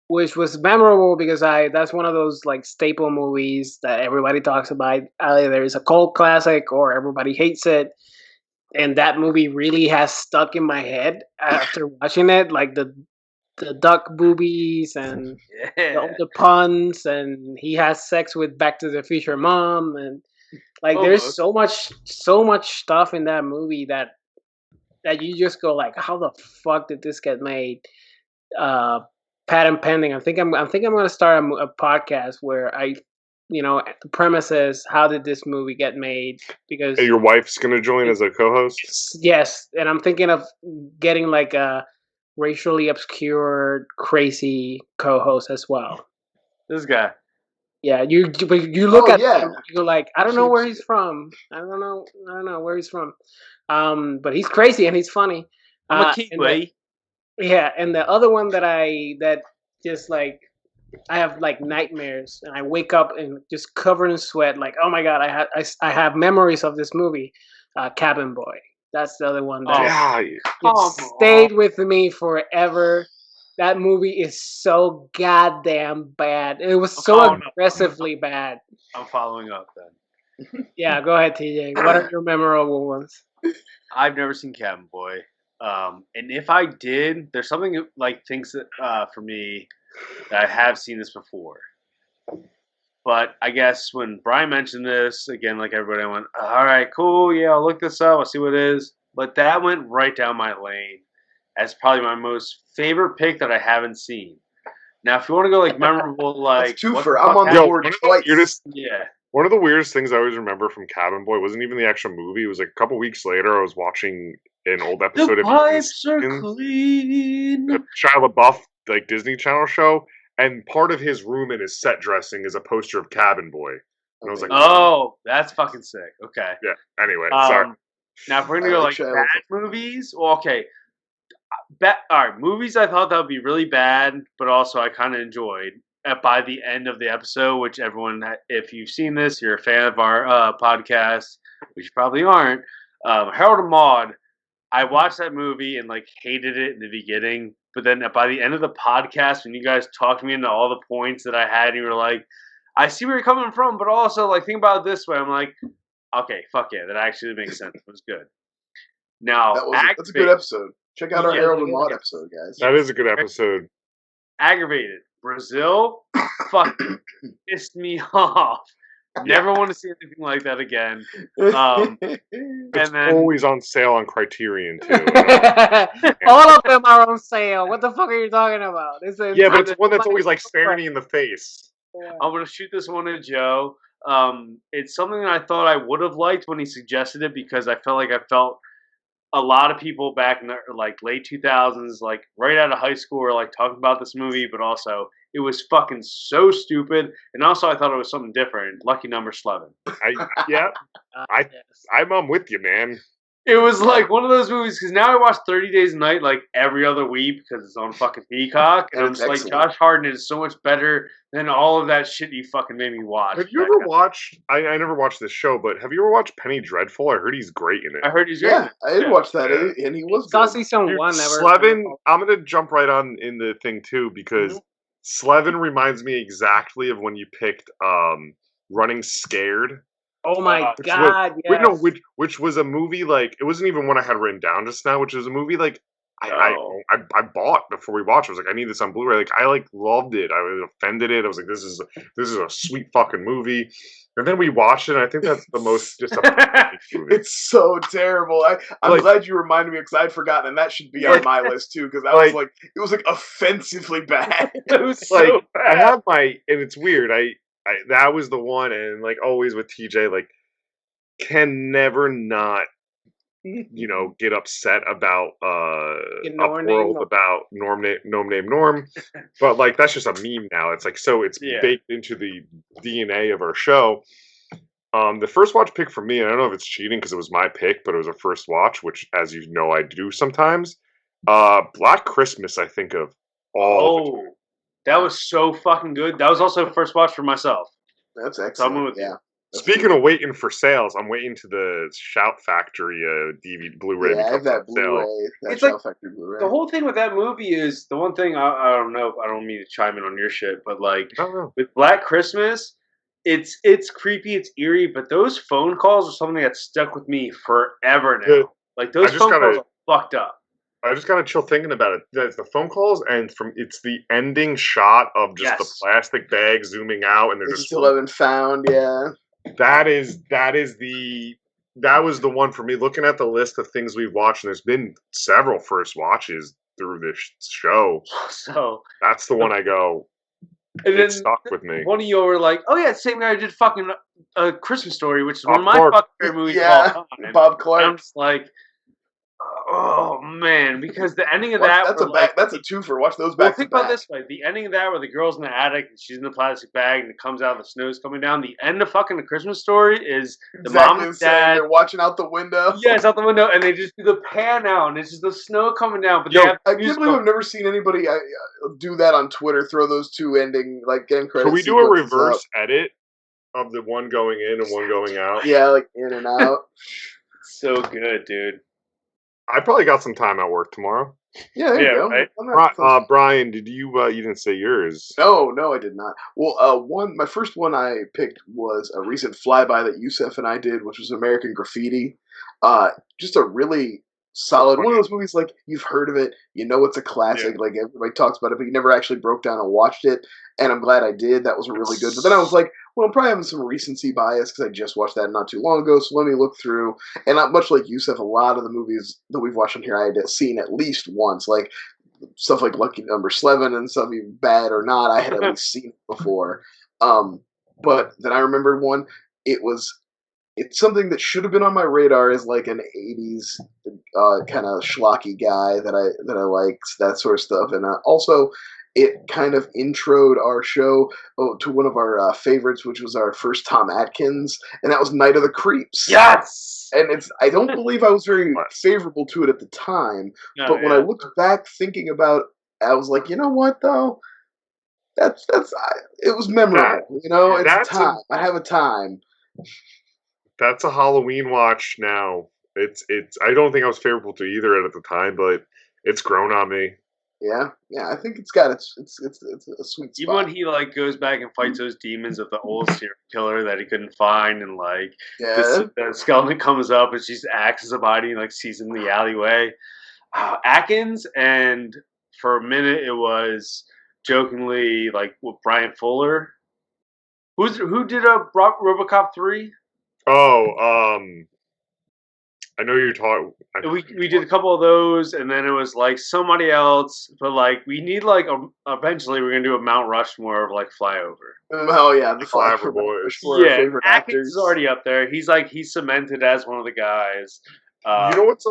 which was memorable because that's one of those like staple movies that everybody talks about. Either it's a cult classic or everybody hates it. And that movie really has stuck in my head after watching it, like the duck boobies and the puns, and he has sex with Back to the Future mom, and like there's so much stuff in that movie that you just go like, how the fuck did this get made? Patent pending. I think I'm gonna start a podcast where the premise is, how did this movie get made? Because your wife's gonna join as a co-host. Yes, and I'm thinking of getting like a racially obscure, crazy co-host as well. This guy. Yeah, you look at him, you're like, I don't know where he's from. I don't know where he's from. But he's crazy and he's funny. I'm a Kiwi. Yeah, and the other one that just like, I have like nightmares and I wake up and just covered in sweat. Like, oh my god, I have memories of this movie, Cabin Boy. That's the other one that stayed with me forever. That movie is so goddamn bad. It was so aggressively bad. I'm following up then. Yeah, go ahead, TJ. What are your memorable ones? I've never seen Cabin Boy. And if I did, there's something like things that for me that I have seen this before. But I guess when Brian mentioned this, again, like everybody, I went, all right, cool, yeah, I'll look this up, I'll see what it is. But that went right down my lane as probably my most favorite pick that I haven't seen. Now, if you want to go like memorable, like twofer, I'm on the board twice. Yeah. One of the weirdest things I always remember from Cabin Boy wasn't even the actual movie. It was like a couple weeks later, I was watching an old episode the of pipes are clean. The Shia LaBeouf like Disney Channel show, and part of his room and his set dressing is a poster of Cabin Boy. And I was like, oh, that's fucking sick. Okay. Yeah. Anyway, sorry. Now, if we're gonna go like bad movies, well, okay. All right, movies I thought that would be really bad, but also I kind of enjoyed by the end of the episode, which everyone, if you've seen this, you're a fan of our podcast, which you probably aren't. Harold and Maude I watched that movie and like hated it in the beginning, but then by the end of the podcast, when you guys talked me into all the points that I had, you were like, "I see where you're coming from, but also like think about it this way." I'm like, "Okay, fuck yeah, that actually makes sense. It was good." Now, that's a good episode. Check out our Harold and Maude episode, guys. That is a good episode. Aggravated. Brazil fucking pissed me off. Never want to see anything like that again. It's always on sale on Criterion too. All of them are on sale. What the fuck are you talking about? But it's one that's always like staring me in the face. Yeah. I'm gonna shoot this one at Joe. It's something that I thought I would have liked when he suggested it because I felt a lot of people back in the like late 2000s, like right out of high school, were like talking about this movie, but also it was fucking so stupid, and also I thought it was something different. Lucky Number 11. I'm with you, man. It was like one of those movies because now I watch 30 Days a Night like every other week because it's on fucking Peacock, and I'm just like, Josh Hartnett is so much better than all of that shit you fucking made me watch. Have you ever watched? I never watched this show, but have you ever watched Penny Dreadful? I heard he's great in it. I heard he's great. Yeah, I did watch that, and he was saw good. season 1. Slevin, I'm gonna jump right on in the thing too because Slevin reminds me exactly of when you picked Running Scared. Oh my god! Which was a movie like it wasn't even one I had written down just now. Which was a movie like I bought before we watched. I was like, I need this on Blu-ray. Like I like loved it. I was offended it. I was like, this is a sweet fucking movie. And then we watched it. And I think that's the most disappointing movie. It's so terrible. I'm glad you reminded me because I'd forgotten, and that should be on my list too. Because it was like offensively bad. It was so bad. I have and it's weird. That was the one, and like always with TJ, like can never not, get upset about a world about Norm, but like that's just a meme now. It's like it's baked into the DNA of our show. The first watch pick for me, and I don't know if it's cheating because it was my pick, but it was a first watch, which as you know I do sometimes. Black Christmas, I think of all. The time. That was so fucking good. That was also first watch for myself. That's excellent. Yeah. Speaking of waiting for sales, I'm waiting to the Shout Factory DVD Blu-ray. Yeah, I have that Blu-ray. That Shout Factory Blu-ray. The whole thing with that movie is the one thing I don't know. I don't mean to chime in on your shit, but like with Black Christmas, it's creepy, it's eerie, but those phone calls are something that stuck with me forever now. Like those phone calls are fucked up. I just got to chill thinking about it. There's the phone calls, and it's the ending shot of just the plastic bag zooming out, and there's still haven't found. Yeah, that was the one for me. Looking at the list of things we've watched, and there's been several first watches through this show. So that's the one I go. And it stuck with me. One of you were like, "Oh yeah, same guy who did fucking A Christmas Story," which is one of my fucking favorite movies of all time. Bob Clark. And I'm just like. Oh man, because the ending of that's a twofer. Watch those back. Think about it this way: the ending of that, where the girl's in the attic and she's in the plastic bag, and it comes out, the snow's coming down. The end of fucking A Christmas Story is the mom and dad. They're watching out the window. Yeah, it's out the window, and they just do the pan out, and it's just the snow coming down. But I can't believe I've never seen anybody do that on Twitter. Throw those two ending end credits. Can we do a reverse edit of the one going in and one going out? Yeah, like in and out. So good, dude. I probably got some time at work tomorrow. Yeah, there you go. Right. Brian, did you didn't say yours? No, I did not. Well, my first one I picked was a recent flyby that Jusef and I did, which was American Graffiti. Just a really solid one of those movies. Like you've heard of it, it's a classic. Yeah. Like everybody talks about it, but you never actually broke down and watched it. And I'm glad I did. That was really good. But then I was like, well, I'm probably having some recency bias because I just watched that not too long ago. So let me look through. And not much like Jusef, a lot of the movies that we've watched on here, I had seen at least once. Like stuff like Lucky Number 11 and stuff, even bad or not, I had at least seen it before. But then I remembered one. It's something that should have been on my radar as like an 80s kind of schlocky guy that I like, that sort of stuff. And also, it kind of introed our show to one of our favorites, which was our first Tom Atkins, and that was Night of the Creeps. Yes! And I don't believe I was very favorable to it at the time, but when I looked back thinking about it, I was like, you know what, though? It was memorable, it's a time. I have a time. That's a Halloween watch now. It's. I don't think I was favorable to either at the time, but it's grown on me. Yeah. I think it's got it's a sweet spot. Even when he like goes back and fights those demons of the old serial killer that he couldn't find, and like the skeleton comes up and she's acts as a body and like sees him in the alleyway. Atkins, and for a minute it was jokingly like with Brian Fuller. Who did a RoboCop 3? Oh, I know you're talking. We did a couple of those, and then it was like somebody else. But like we need like eventually we're gonna do a Mount Rushmore of like FlyOver. Oh yeah, the FlyOver boys. Yeah, Atkins is already up there. He's cemented as one of the guys. You know what's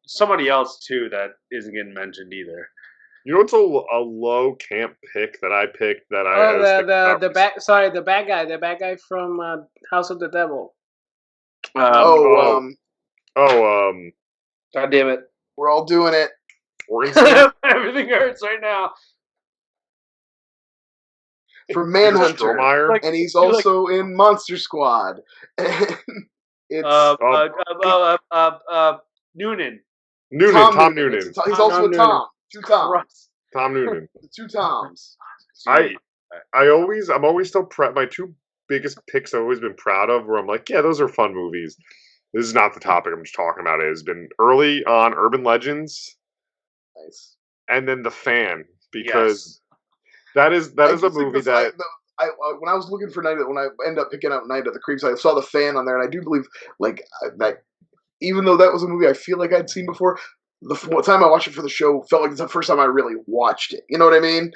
somebody else too that isn't getting mentioned either. You know what's a low camp pick that I picked that the bad guy from House of the Devil. God damn it. We're all doing it. Everything hurts right now. From Manhunter. And he's also in Monster Squad. And it's Noonan. Tom Noonan. He's also a Tom. Two Toms. Tom Noonan. The two Toms. I'm always still my two biggest picks I've always been proud of where I'm like, yeah, those are fun movies. This is not the topic I'm just talking about. It has been early on Urban Legends. Nice. And then The Fan, because that is a movie that when I was looking for when I ended up picking up Night of the Creeps, I saw The Fan on there, and I do believe that even though that was a movie I feel like I'd seen before, the time I watched it for the show felt like it's the first time I really watched it. You know what I mean?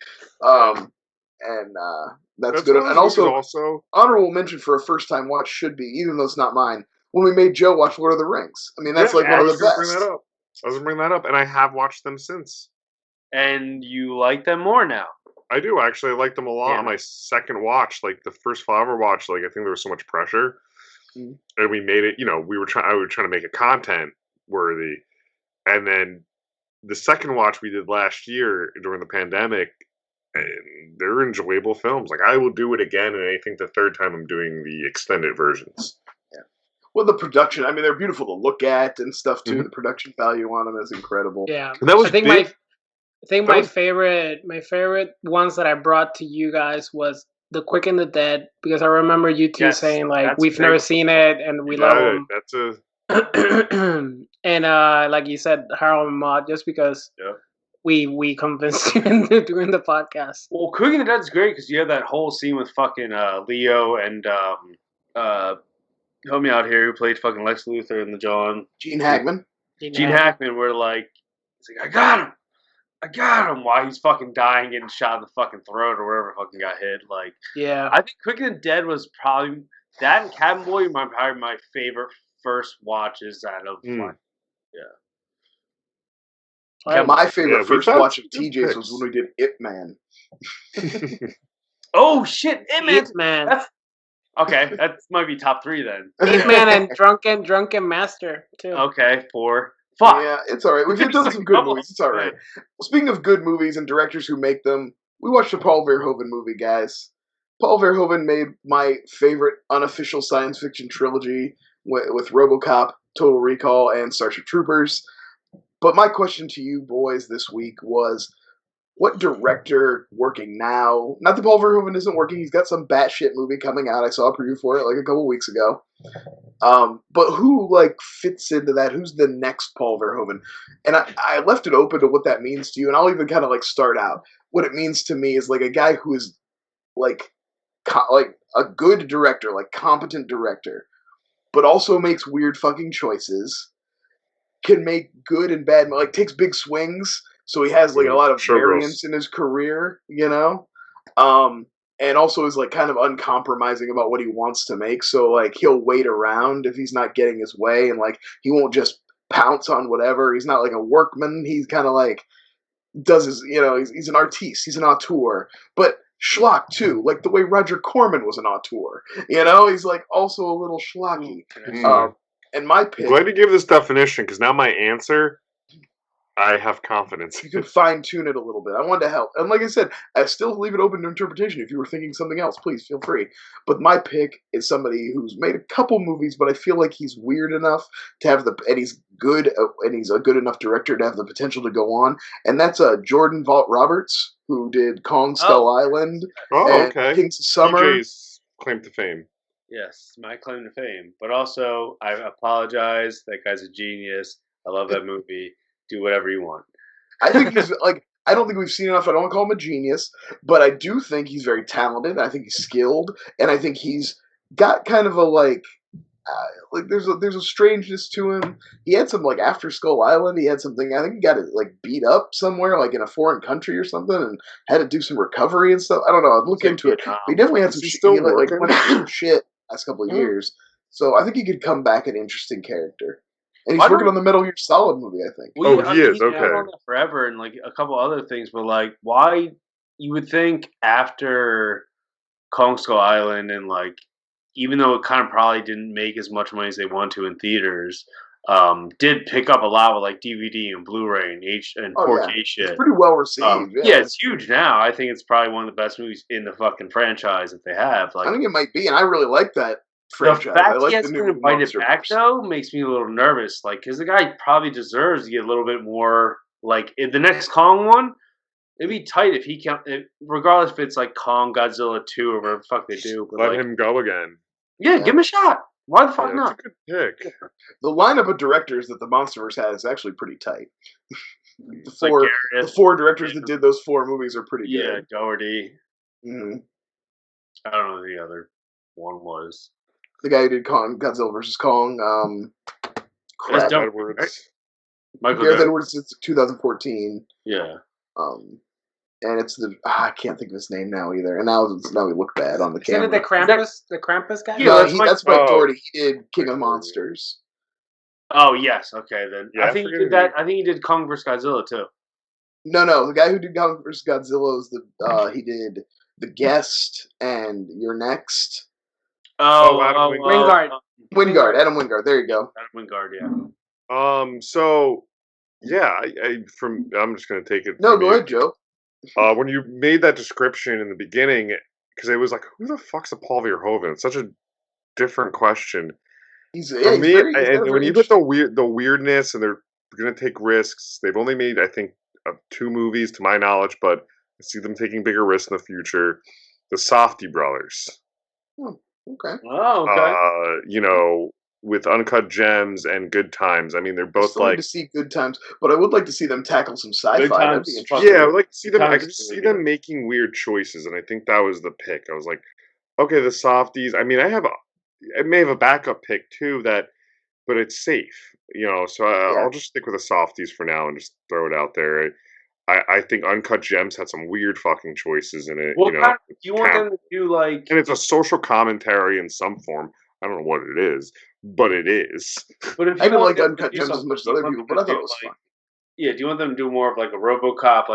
That's good. And also honorable mention for a first time watch should be, even though it's not mine, when we made Joe watch Lord of the Rings. I mean, that's one of the best. I was going to bring that up, and I have watched them since. And you like them more now? I do, actually. I like them a lot on my second watch. Like, the first FlyOver watch, like, I think there was so much pressure. Mm. And we made it, I were trying to make it content worthy. And then the second watch we did last year during the pandemic, and they're enjoyable films. Like, I will do it again, and I think the third time I'm doing the extended versions. Yeah. Well, the production, I mean, they're beautiful to look at and stuff, too. Mm-hmm. The production value on them is incredible. Yeah. And that was my favorite ones that I brought to you guys was The Quick and the Dead, because I remember you two saying, like, we've never seen it, and we love them. That's a... And like you said, Harold and Maude, just because we convinced you into doing the podcast. Well, Quick and the Dead's great because you have that whole scene with fucking Leo and help me out here, who played fucking Lex Luthor in the John. Gene Hackman. Gene Hackman, where like he's like, I got him, while he's fucking dying, getting shot in the fucking throat or wherever fucking got hit. Like, yeah, I think Quick and the Dead was probably that and Cabin Boy probably my favorite first watches out of like, my favorite first watch of TJ's was when we did Ip Man. Oh shit, Ip Man. Okay, that might be top 3 then. Ip Man and Drunken Master too. Okay, 4. Fuck. Yeah, it's alright. We've done some good movies. It's alright. Well, speaking of good movies and directors who make them, we watched a Paul Verhoeven movie, guys. Paul Verhoeven made my favorite unofficial science fiction trilogy with RoboCop, Total Recall, and Starship Troopers. But my question to you boys this week was, what director working now, not that Paul Verhoeven isn't working, he's got some batshit movie coming out, I saw a preview for it like a couple weeks ago, but who like fits into that, who's the next Paul Verhoeven? And I left it open to what that means to you, and I'll even kind of like start out. What it means to me is like a guy who is like a good director, like competent director, but also makes weird fucking choices, can make good and bad, like takes big swings, so he has like a lot of variance in his career, and also is like kind of uncompromising about what he wants to make, so like he'll wait around if he's not getting his way, and like he won't just pounce on whatever. He's not like a workman, he's kind of like does his, he's an artiste, he's an auteur, but schlock too, like the way Roger Corman was an auteur, he's like also a little schlocky. And my pick, I'm glad to give this definition, because now my answer, I have confidence. You can fine tune it a little bit. I wanted to help, and like I said, I still leave it open to interpretation. If you were thinking something else, please feel free. But my pick is somebody who's made a couple movies, but I feel like he's weird enough to have and he's good, and he's a good enough director to have the potential to go on. And that's Jordan Vogt Roberts, who did Kong Skull Island, and Kings of Summer. TJ's claim to fame. Yes, my claim to fame. But also, I apologize. That guy's a genius. I love that movie. Do whatever you want. I think he's I don't think we've seen enough. I don't want to call him a genius, but I do think he's very talented. I think he's skilled, and I think he's got kind of a there's a strangeness to him. He had some after Skull Island. He had something. I think he got it beat up somewhere, in a foreign country or something, and had to do some recovery and stuff. I don't know. I'd look into it. He definitely had some shit. He went through shit last couple of years. So I think he could come back an interesting character. And he's working on the Metal Gear Solid movie, I think. Well, he is. He's been on that forever, and a couple other things. But why you would think after Kong Skull Island, and even though it kind of probably didn't make as much money as they wanted to in theaters, did pick up a lot with DVD and Blu-ray and 4K shit. It's pretty well received. Yeah, it's huge now. I think it's probably one of the best movies in the fucking franchise that they have. I think it might be, and I really like that franchise. The fact he has to invite it back, though, makes me a little nervous. Because the guy probably deserves to get a little bit more. In the next Kong one, it'd be tight if he can. Regardless if it's Kong, Godzilla 2, or whatever the fuck they do. But let him go again. Yeah, give him a shot. Why the fuck not? That's a good pick. The lineup of directors that the MonsterVerse has is actually pretty tight. The four directors that did those 4 movies are pretty good. Yeah, Doherty. Mm-hmm. I don't know who the other one was. The guy who did Godzilla vs. Kong. Gareth Edwards. Gareth Edwards. It's 2014. Yeah. And it's I can't think of his name now either. And now we look bad on the camera. Is it the Krampus? The Krampus guy? Yeah, that's Mike Doherty. He did King of Monsters. Oh yes, okay then. Yeah, I think he did that. I think he did Kong vs. Godzilla too. No, the guy who did Kong vs. Godzilla is he did The Guest and You're Next. Adam Wingard. Adam Wingard. There you go. Adam Wingard, yeah. So yeah, I'm just gonna take it. No, go ahead, Joe. When you made that description in the beginning, because it was who the fuck's a Paul Verhoeven? It's such a different question. When you put the weirdness, and they're gonna take risks. They've only made, I think, 2 movies to my knowledge, but I see them taking bigger risks in the future. The Safdie brothers. Okay. Oh, okay. With Uncut Gems and Good Times. I mean, they're both to see Good Times, but I would like to see them tackle some sci-fi. That'd be interesting. Yeah, I would like to see them. I could see them making weird choices, and I think that was the pick. I was like, okay, the Safdies. I mean, I may have a backup pick too, but it's safe, So I'll just stick with the Safdies for now and just throw it out there. I think Uncut Gems had some weird fucking choices in it. Do you want them to do and it's a social commentary in some form. I don't know what it is, but it is. But if I didn't like Uncut Gems as much as other people, but I thought it was fun. Yeah, do you want them to do more of a RoboCop?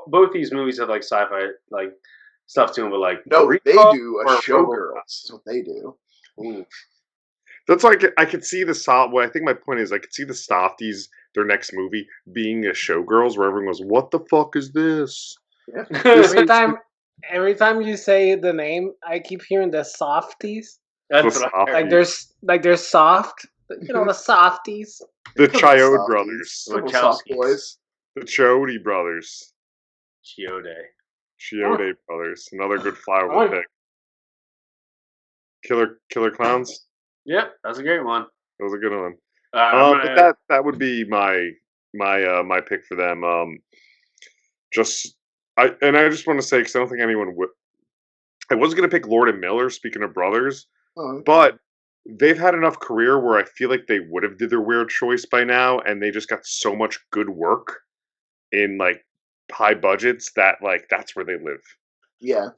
Both these movies have sci-fi stuff to them, but no, they do a Showgirls. That's what they do. Ooh. That's I could see I think my point is I could see the Safdies, their next movie, being a Showgirls, where everyone goes, "What the fuck is this?" Yeah. Every time you say the name, I keep hearing the Softies. That's what they're soft. The Softies. The Chiodo brothers. The soft boys. The Chiodo brothers. Chiodo brothers. Another good flyover pick. Killer Clowns. Yep, that's a great one. That was a good one. But that would be my pick for them. I just want to say, because I don't think anyone would. I was going to pick Lord and Miller. Speaking of brothers, but they've had enough career where I feel like they would have did their weird choice by now, and they just got so much good work in high budgets that that's where they live. Yeah.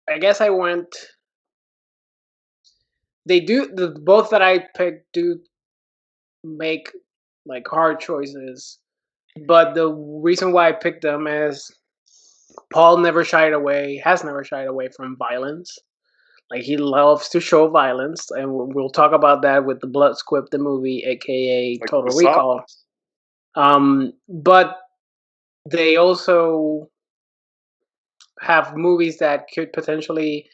I guess I went. They do both that I picked do make hard choices, but the reason why I picked them is Paul has never shied away from violence. Like he loves to show violence, and we'll talk about that with the Blood Squib, the movie, aka Like Total the Recall. But they also have movies that could potentially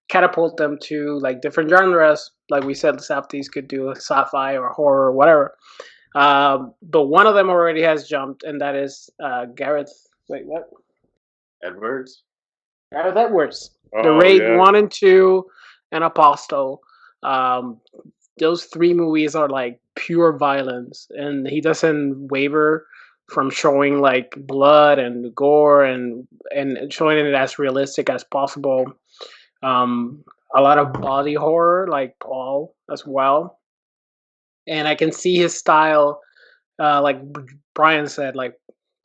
catapult them to like different genres. Like we said, the Safdies could do sci-fi or horror or whatever. But one of them already has jumped, and that is Gareth. Wait, what? Edwards. Gareth Edwards. Oh, The Raid yeah. 1 and 2 and Apostle. Those three movies are like pure violence, and he doesn't waver from showing like blood and gore and showing it as realistic as possible. A lot of body horror, like Paul as well, and I can see his style. Like Brian said, like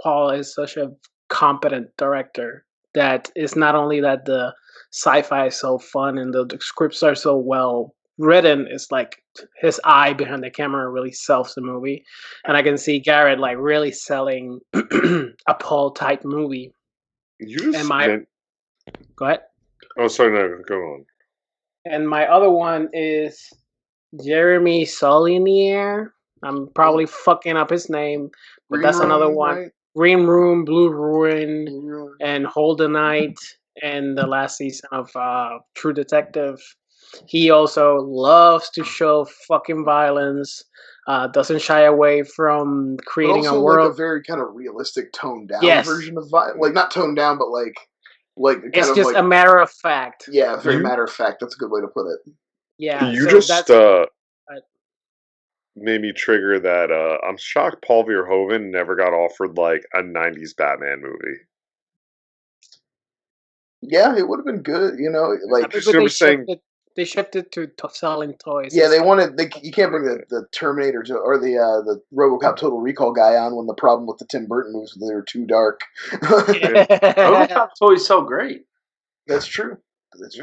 Paul is such a competent director that it's not only that the sci-fi is so fun and the scripts are so well written, it's like his eye behind the camera really sells the movie. And I can see Garrett like really selling a Paul type movie. You just Go ahead. Oh, sorry, no, go on. And my other one is Jeremy Saulnier. I'm probably fucking up his name, but that's another one. Right? Green Room, Blue Ruin, and Hold the Night, and the last season of True Detective. He also loves to show fucking violence. Doesn't shy away from creating a world. Like a very kind of realistic, toned down version of violence. Like not toned down, but like it's just like, a matter of fact. Yeah, very matter of fact. That's a good way to put it. Yeah, you just made me trigger that. I'm shocked Paul Verhoeven never got offered like a '90s Batman movie. Yeah, it would have been good. You know, like they shifted to selling toys. Yeah, they wanted. You can't bring the Terminator or the RoboCop Total Recall guy on when the problem with the Tim Burton movies was they were too dark. RoboCop toys sell great. That's true.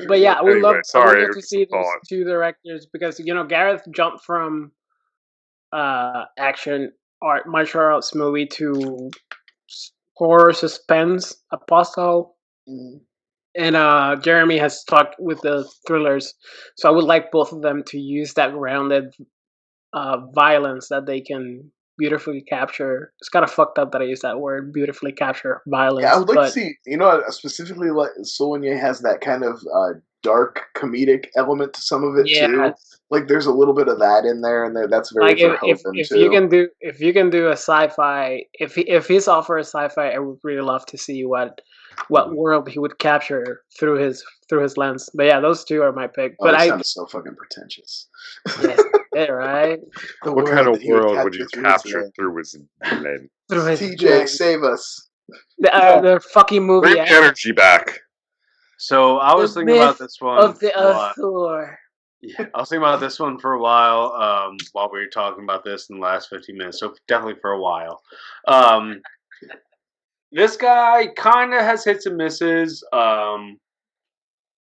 But yeah, I would love to see those two directors because Gareth jumped from action art martial arts movie to horror suspense Apostle. Mm-hmm. And Jeremy has stuck with the thrillers, so I would like both of them to use that grounded violence that they can beautifully capture. It's kind of fucked up that I use that word, beautifully capture violence. Yeah, I would like to see, specifically like Saulnier has that kind of dark comedic element to some of it too. Like there's a little bit of that in there, and that's very if you can do a sci-fi, if he's offered a sci-fi, I would really love to see what world he would capture through his lens. But yeah, those two are my pick. But I sound so fucking pretentious. Yeah, right. What kind of world would you capture through his lens? TJ, save us. The fucking movie. Bring energy back. So I was thinking about this one of the Thor. Yeah, I was thinking about this one for a while we were talking about this in the last 15 minutes. So definitely for a while. This guy kind of has hits and misses. I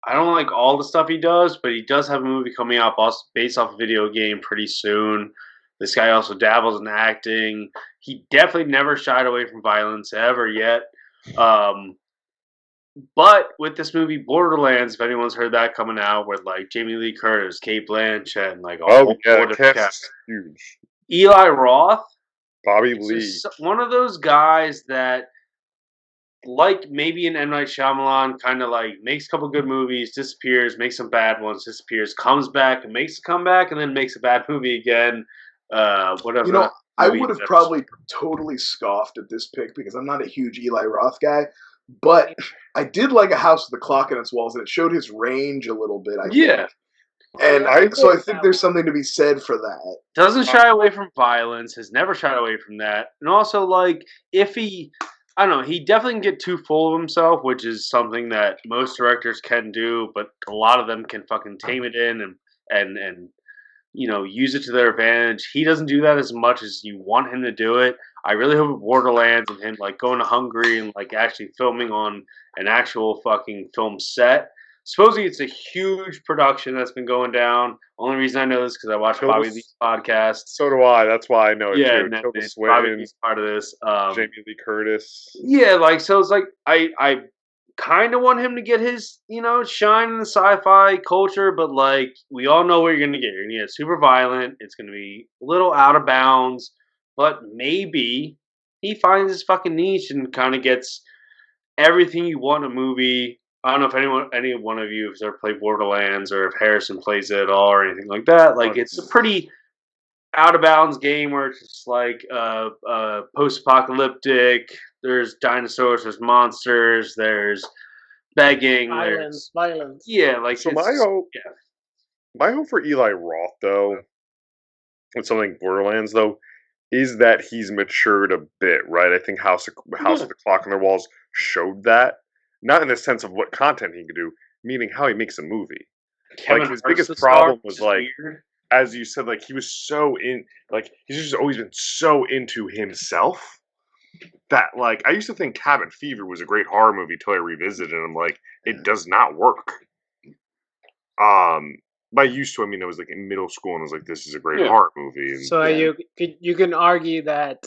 don't like all the stuff he does, but he does have a movie coming out based off a video game pretty soon. This guy also dabbles in acting. He definitely never shied away from violence ever yet. But with this movie Borderlands, if anyone's heard that coming out with like Jamie Lee Curtis, Cate Blanchett, and like huge. Eli Roth, Bobby Lee, one of those guys that, like maybe an M. Night Shyamalan, kind of like makes a couple good movies, disappears, makes some bad ones, disappears, comes back and makes a comeback, and then makes a bad movie again. Whatever. I would have probably totally scoffed at this pick because I'm not a huge Eli Roth guy. But I did like A House with a Clock in Its Walls, and it showed his range a little bit, I think. And I think there's something to be said for that. Doesn't shy away from violence, has never shied away from that. And also, like, if he, I don't know, he definitely can get too full of himself, which is something that most directors can do, but a lot of them can fucking tame it in and use it to their advantage. He doesn't do that as much as you want him to do it. I really hope Borderlands and him like going to Hungary and like actually filming on an actual fucking film set. Supposedly it's a huge production that's been going down. Only reason I know this because I watched Bobby Lee's podcast. So do I. That's why I know it too. Bobby Lee's part of this. Jamie Lee Curtis. Yeah, like so it's like I kind of want him to get his, shine in the sci-fi culture, but like we all know what you're gonna get. You're gonna get super violent. It's gonna be a little out of bounds, but maybe he finds his fucking niche and kind of gets everything you want in a movie. I don't know if any one of you has ever played Borderlands or if Harrison plays it at all or anything like that. Like it's a pretty out of bounds game where it's just like post-apocalyptic. There's dinosaurs, there's monsters, there's begging, violence. Yeah, like so my hope for Eli Roth though, with something Borderlands though, is that he's matured a bit, right? I think House of the Clock on the Walls showed that. Not in the sense of what content he could do, meaning how he makes a movie. Kevin like his Hart's biggest problem was like, weird. as you said, like he was so he's just always been so into himself that like I used to think Cabin Fever was a great horror movie till I revisited it and I'm like, it does not work. By used to, I mean I was like in middle school and I was like, this is a great horror movie. And, so you can argue that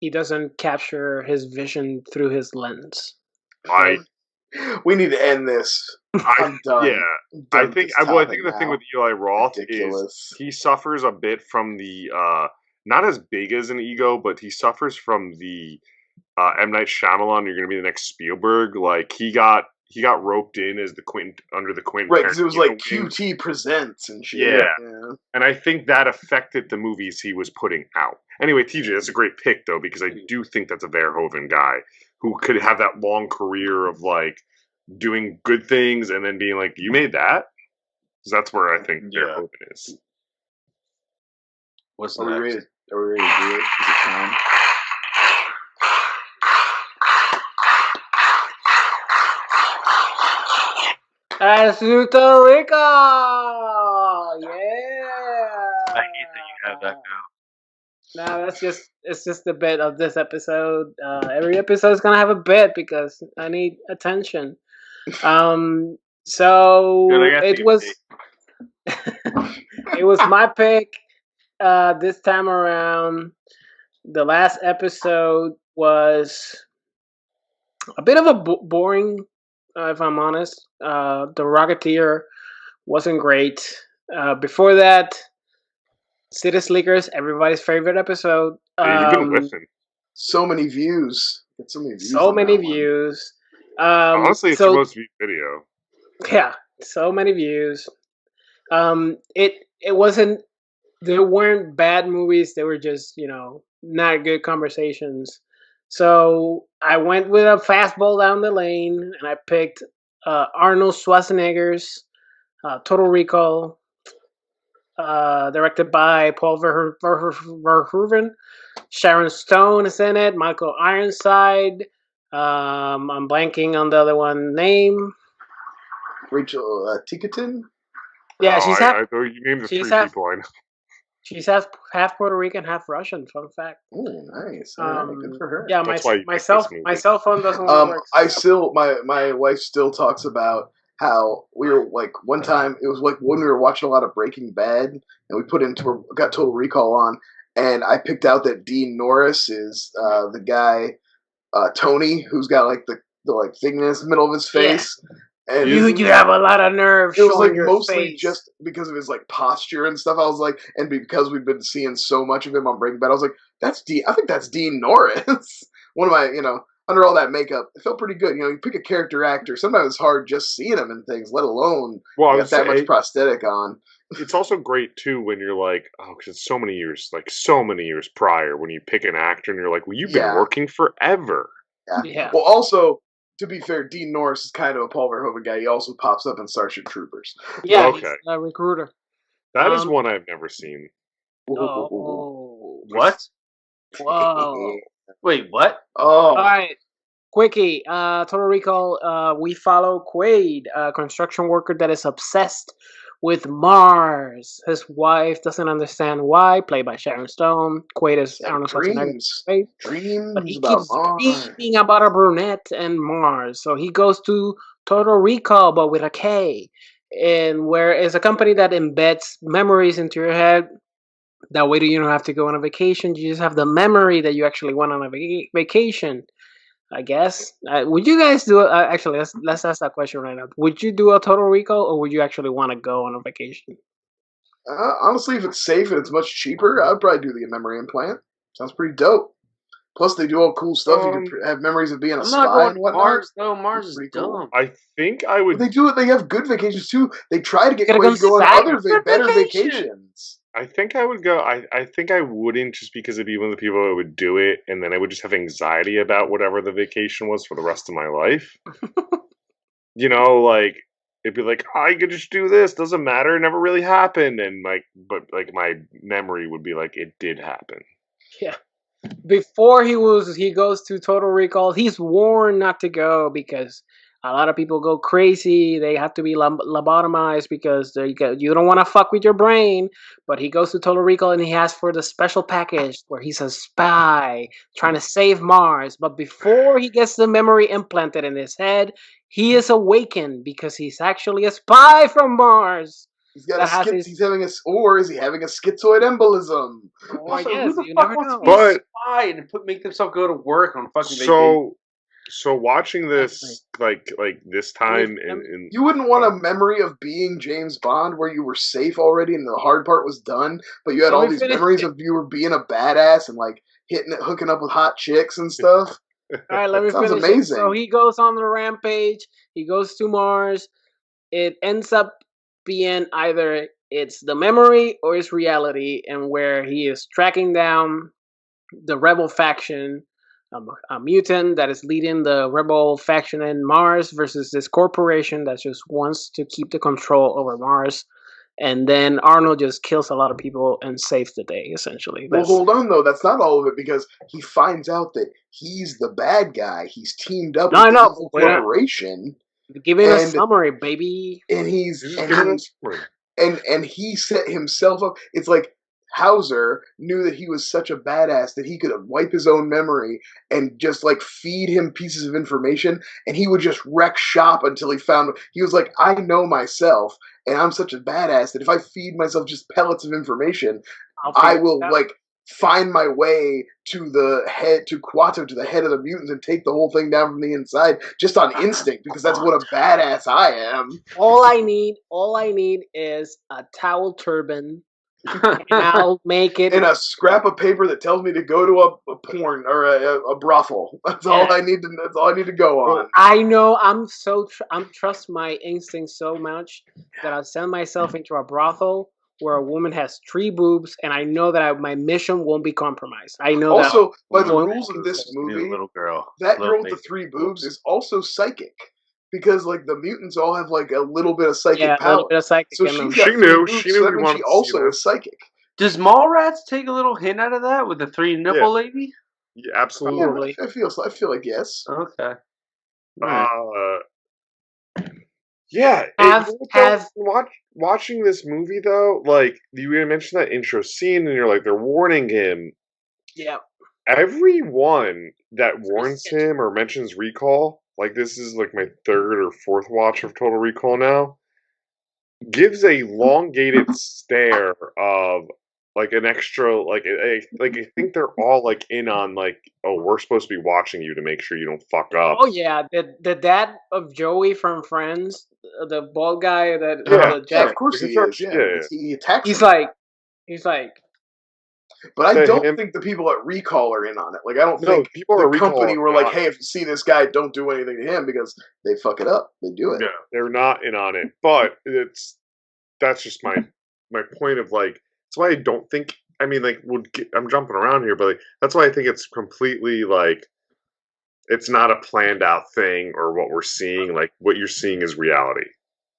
he doesn't capture his vision through his lens. We need to end this. I'm done. Yeah, I think the thing with Eli Roth is he suffers a bit from the not as big as an ego, but he suffers from the M. Night Shyamalan. You're going to be the next Spielberg. Like he got roped in as the Quentin right because it was like QT Presents and shit. Yeah, and I think that affected the movies he was putting out. Anyway, TJ, that's a great pick though because I do think that's a Verhoeven guy who could have that long career of like doing good things and then being like, you made that? Because that's where I think Verhoeven is. What's Are next? we ready to do it? Is it time? Puerto Rico! Yeah! I hate that you have that now. No, it's just a bit of this episode. Every episode is gonna have a bit because I need attention. So it was it was my pick this time around. The last episode was a bit of a boring, if I'm honest. The Rocketeer wasn't great. Before that, City Slickers, everybody's favorite episode. You can listen. So many views. So many views. Honestly, it's your most viewed video. Yeah, so many views. It wasn't. There weren't bad movies. They were just not good conversations. So I went with a fastball down the lane, and I picked Arnold Schwarzenegger's Total Recall, directed by Paul Verhoeven. Sharon Stone is in it. Michael Ironside. I'm blanking on the other one name. Rachel Ticotin? Yeah, she's half. I thought you named the three people I know. She's half Puerto Rican, half Russian. Fun fact. Oh, nice. Good for her. Yeah, my cell phone doesn't work. I still my wife still talks about how we were like one time. It was like when we were watching a lot of Breaking Bad, and we got Total Recall on, and I picked out that Dean Norris is the guy Tony who's got like the like thing in the middle of his face. Yeah. And you have a lot of nerve. It was like mostly face. Just because of his like posture and stuff. I was like, and because we've been seeing so much of him on Breaking Bad, I was like, I think that's Dean Norris. One of my, under all that makeup, it felt pretty good. You pick a character actor. Sometimes it's hard just seeing him in things, let alone got that much prosthetic on. It's also great too when you're like, oh, because it's so many years prior when you pick an actor and you're like, well, you've been working forever. Yeah. Well, also, to be fair, Dean Norris is kind of a Paul Verhoeven guy. He also pops up in Starship Troopers. Yeah, okay. He's a recruiter. That is one I've never seen. What? Whoa. Wait, what? Oh. All right. Quickie, Total Recall, we follow Quaid, a construction worker that is obsessed with Mars. His wife doesn't understand why, played by Sharon Stone. Quaid is Arnold Schwarzenegger. Dreams but he about keeps Mars. dreaming about a brunette and Mars. So he goes to Total Recall, but with a K. And where it's a company that embeds memories into your head. That way you don't have to go on a vacation. You just have the memory that you actually went on a vacation. I guess. Would you guys do? Actually, let's ask that question right now. Would you do a Total Recall, or would you actually want to go on a vacation? Honestly, if it's safe and it's much cheaper, I'd probably do the memory implant. Sounds pretty dope. Plus, they do all cool stuff. You can have memories of being a spy and whatnot. Mars, though. Mars is dumb. I think I would. But they do it. They have good vacations too. They try to get ways to go on other better vacations. I think I would go. I think I wouldn't, just because it'd be one of the people that would do it, and then I would just have anxiety about whatever the vacation was for the rest of my life. Like it'd be like, I could just do this. Doesn't matter. It never really happened. And but my memory would be like, it did happen. Yeah. Before he goes to Total Recall, he's warned not to go because a lot of people go crazy. They have to be lobotomized because you don't want to fuck with your brain. But he goes to Total Recall and he asks for the special package where he's a spy trying to save Mars. But before he gets the memory implanted in his head, he is awakened because he's actually a spy from Mars. He's got is he having a schizoid embolism? Also, who the fuck wants to be a spy and make themselves go to work on fucking vacation? So watching this like this time, and you wouldn't want a memory of being James Bond where you were safe already and the hard part was done, but you had all these memories of you were being a badass and like hooking up with hot chicks and stuff. All right, let me finish. Amazing. So he goes on the rampage. He goes to Mars. It ends up being either it's the memory or it's reality, and where he is tracking down the rebel faction, a mutant that is leading the rebel faction in Mars versus this corporation that just wants to keep the control over Mars. And then Arnold just kills a lot of people and saves the day, essentially. Well, hold on, though. That's not all of it, because he finds out that he's the bad guy. He's teamed up with the corporation. Giving a summary, baby. And he set himself up. It's like Hauser knew that he was such a badass that he could wipe his own memory and just like feed him pieces of information, and he would just wreck shop until he found. He was like, I know myself, and I'm such a badass that if I feed myself just pellets of information, I will like find my way to the head, to Quato, to the head of the mutants, and take the whole thing down from the inside just on instinct, because that's what a badass I am. All I need is a towel turban, and I'll make it. And a scrap of paper that tells me to go to a porn or a brothel. That's all I need to. That's all I need to go on. I know. I'm trust my instincts so much that I'll send myself into a brothel where a woman has 3 boobs, and I know that my mission won't be compromised. I know also, that. By the rules of this movie, little girl, that girl with the 3 boobs is also psychic, because like the mutants all have like a little bit of psychic power. A little bit of psychic. So she knew. She also is psychic. Does Mallrats take a little hint out of that with the 3 nipple lady? Yeah, absolutely. I feel like yes. Okay. Yeah, watching this movie though, like you mentioned that intro scene, and you're like, they're warning him. Yeah. Everyone that warns him or mentions recall, like this is like my 3rd or 4th watch of Total Recall now, gives a elongated stare of like an extra, like I think they're all like in on like, oh, we're supposed to be watching you to make sure you don't fuck up. Oh yeah, the dad of Joey from Friends, the bald guy that yeah, of course he is. Yeah. He attacks. He's like. But I don't think the people at Recall are in on it. Like, I don't think people at the company were like, hey, if you see this guy, don't do anything to him, because they fuck it up. They do it. Yeah, they're not in on it. But that's just my point of like, that's why I don't think, I mean, like, I'm jumping around here, but like, that's why I think it's completely like, it's not a planned out thing or what we're seeing. Like, what you're seeing is reality.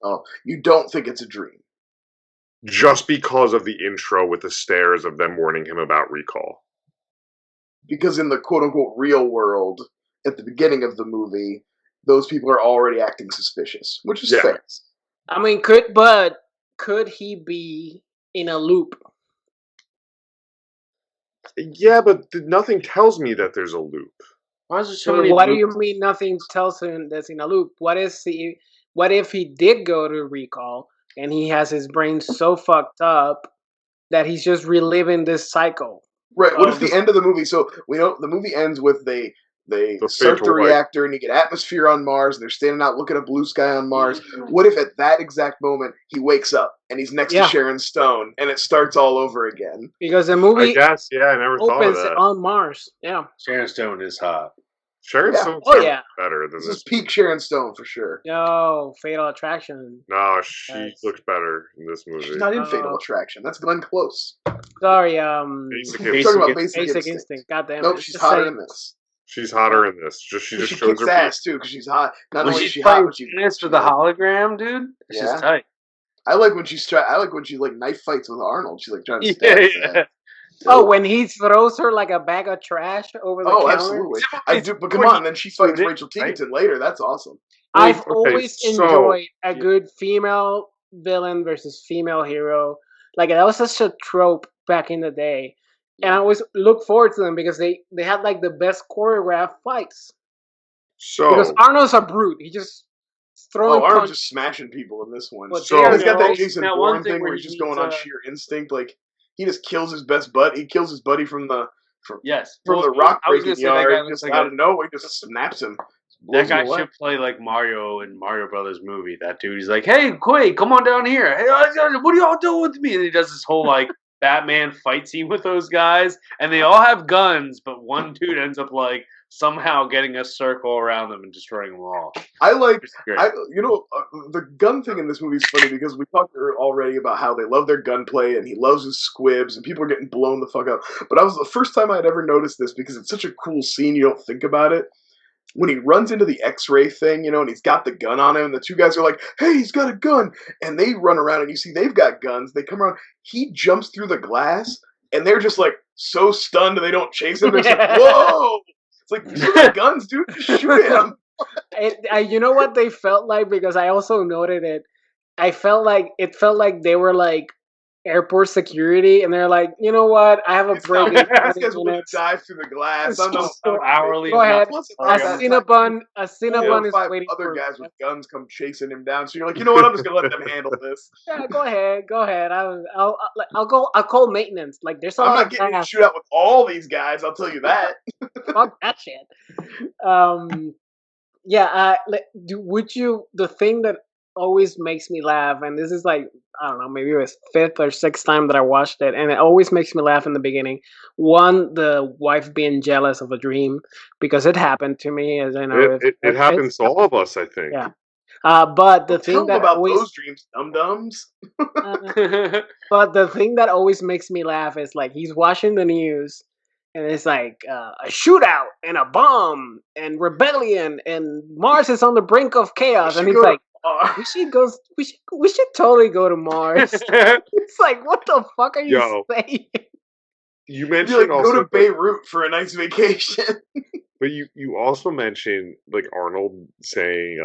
Oh, you don't think it's a dream? Just because of the intro with the stares of them warning him about recall. Because in the quote-unquote real world, at the beginning of the movie, those people are already acting suspicious, which is fair. I mean, could he be in a loop? Yeah, but nothing tells me that there's a loop. Why is there so many what loops? Do you mean nothing tells him that's in a loop? What if he did go to recall and he has his brain so fucked up that he's just reliving this cycle? Right. What if the end of the movie? So we know the movie ends with they They start the reactor and you get atmosphere on Mars, and they're standing out looking at blue sky on Mars. What if at that exact moment he wakes up and he's next to Sharon Stone and it starts all over again? Because the movie I never thought of that. on Mars. Yeah. Sharon Stone is hot. Sharon Stone's better than this is peak Sharon Stone for sure. No, Fatal Attraction. No, she looks better in this movie. She's not in Fatal Attraction. That's Glenn Close. Sorry, Basic Instinct. God damn it. Nope, she's hotter in this. She's hotter in this. She just shows her ass too because she's hot. Not only is she hot, but she's for the hologram, dude. It's just tight. I like when she knife fights with Arnold. She's like trying to stab his ass. Oh, when he throws her like a bag of trash over the counter? Absolutely. I do, but come on, then she fights Rachel Ticotin later. That's awesome. I've always enjoyed a good female villain versus female hero. Like, that was such a trope back in the day. And I always look forward to them because they had like the best choreographed fights. Because Arnold's a brute. He just throwing Arnold's just smashing people in this one. He's got that Jason Bourne thing where he's just going on sheer instinct. Like, he just kills his best buddy. He kills his buddy from the rock breaking yard. Just out of nowhere, he just snaps him. That guy should play like Mario in Mario Brothers movie. That dude, he's like, "Hey, Quaid, come on down here. Hey, what are y'all doing with me?" And he does this whole like Batman fight scene with those guys, and they all have guns, but one dude ends up like somehow getting a circle around them and destroying them all. The gun thing in this movie is funny because we talked already about how they love their gunplay and he loves his squibs and people are getting blown the fuck up. But that was the first time I'd ever noticed this because it's such a cool scene. You don't think about it. When he runs into the X-ray thing, and he's got the gun on him, and the two guys are like, "Hey, he's got a gun!" And they run around, and you see they've got guns. They come around. He jumps through the glass, and they're just like so stunned they don't chase him. They're just like, "Whoa!" It's like, "You got guns, dude. Just shoot him." You know what they felt like? Because I also noted it. It felt like they were like airport security, and they're like, "You know what? I have a break." These guys will dive through the glass. I'm not hourly. Go ahead. A Cinnabon is waiting. Other guys with guns come chasing him down. So you're like, you know what? I'm just gonna let them handle this. Yeah, go ahead. I'll call maintenance. Like, there's I'm not getting to shoot out with all these guys. I'll tell you that. Fuck that shit. The thing that always makes me laugh, and this is like, I don't know, maybe it was 5th or 6th time that I watched it, and it always makes me laugh in the beginning. One, the wife being jealous of a dream, because it happened to me, as I know. It happens to all of us, I think. Yeah. But the thing that about always, those dreams, dum-dums. But the thing that always makes me laugh is like he's watching the news, and it's like a shootout and a bomb and rebellion, and Mars is on the brink of chaos, and he's like, we should totally go to Mars. It's like, what the fuck are you saying? You mentioned also go to Beirut for a nice vacation. But you also mentioned like Arnold saying,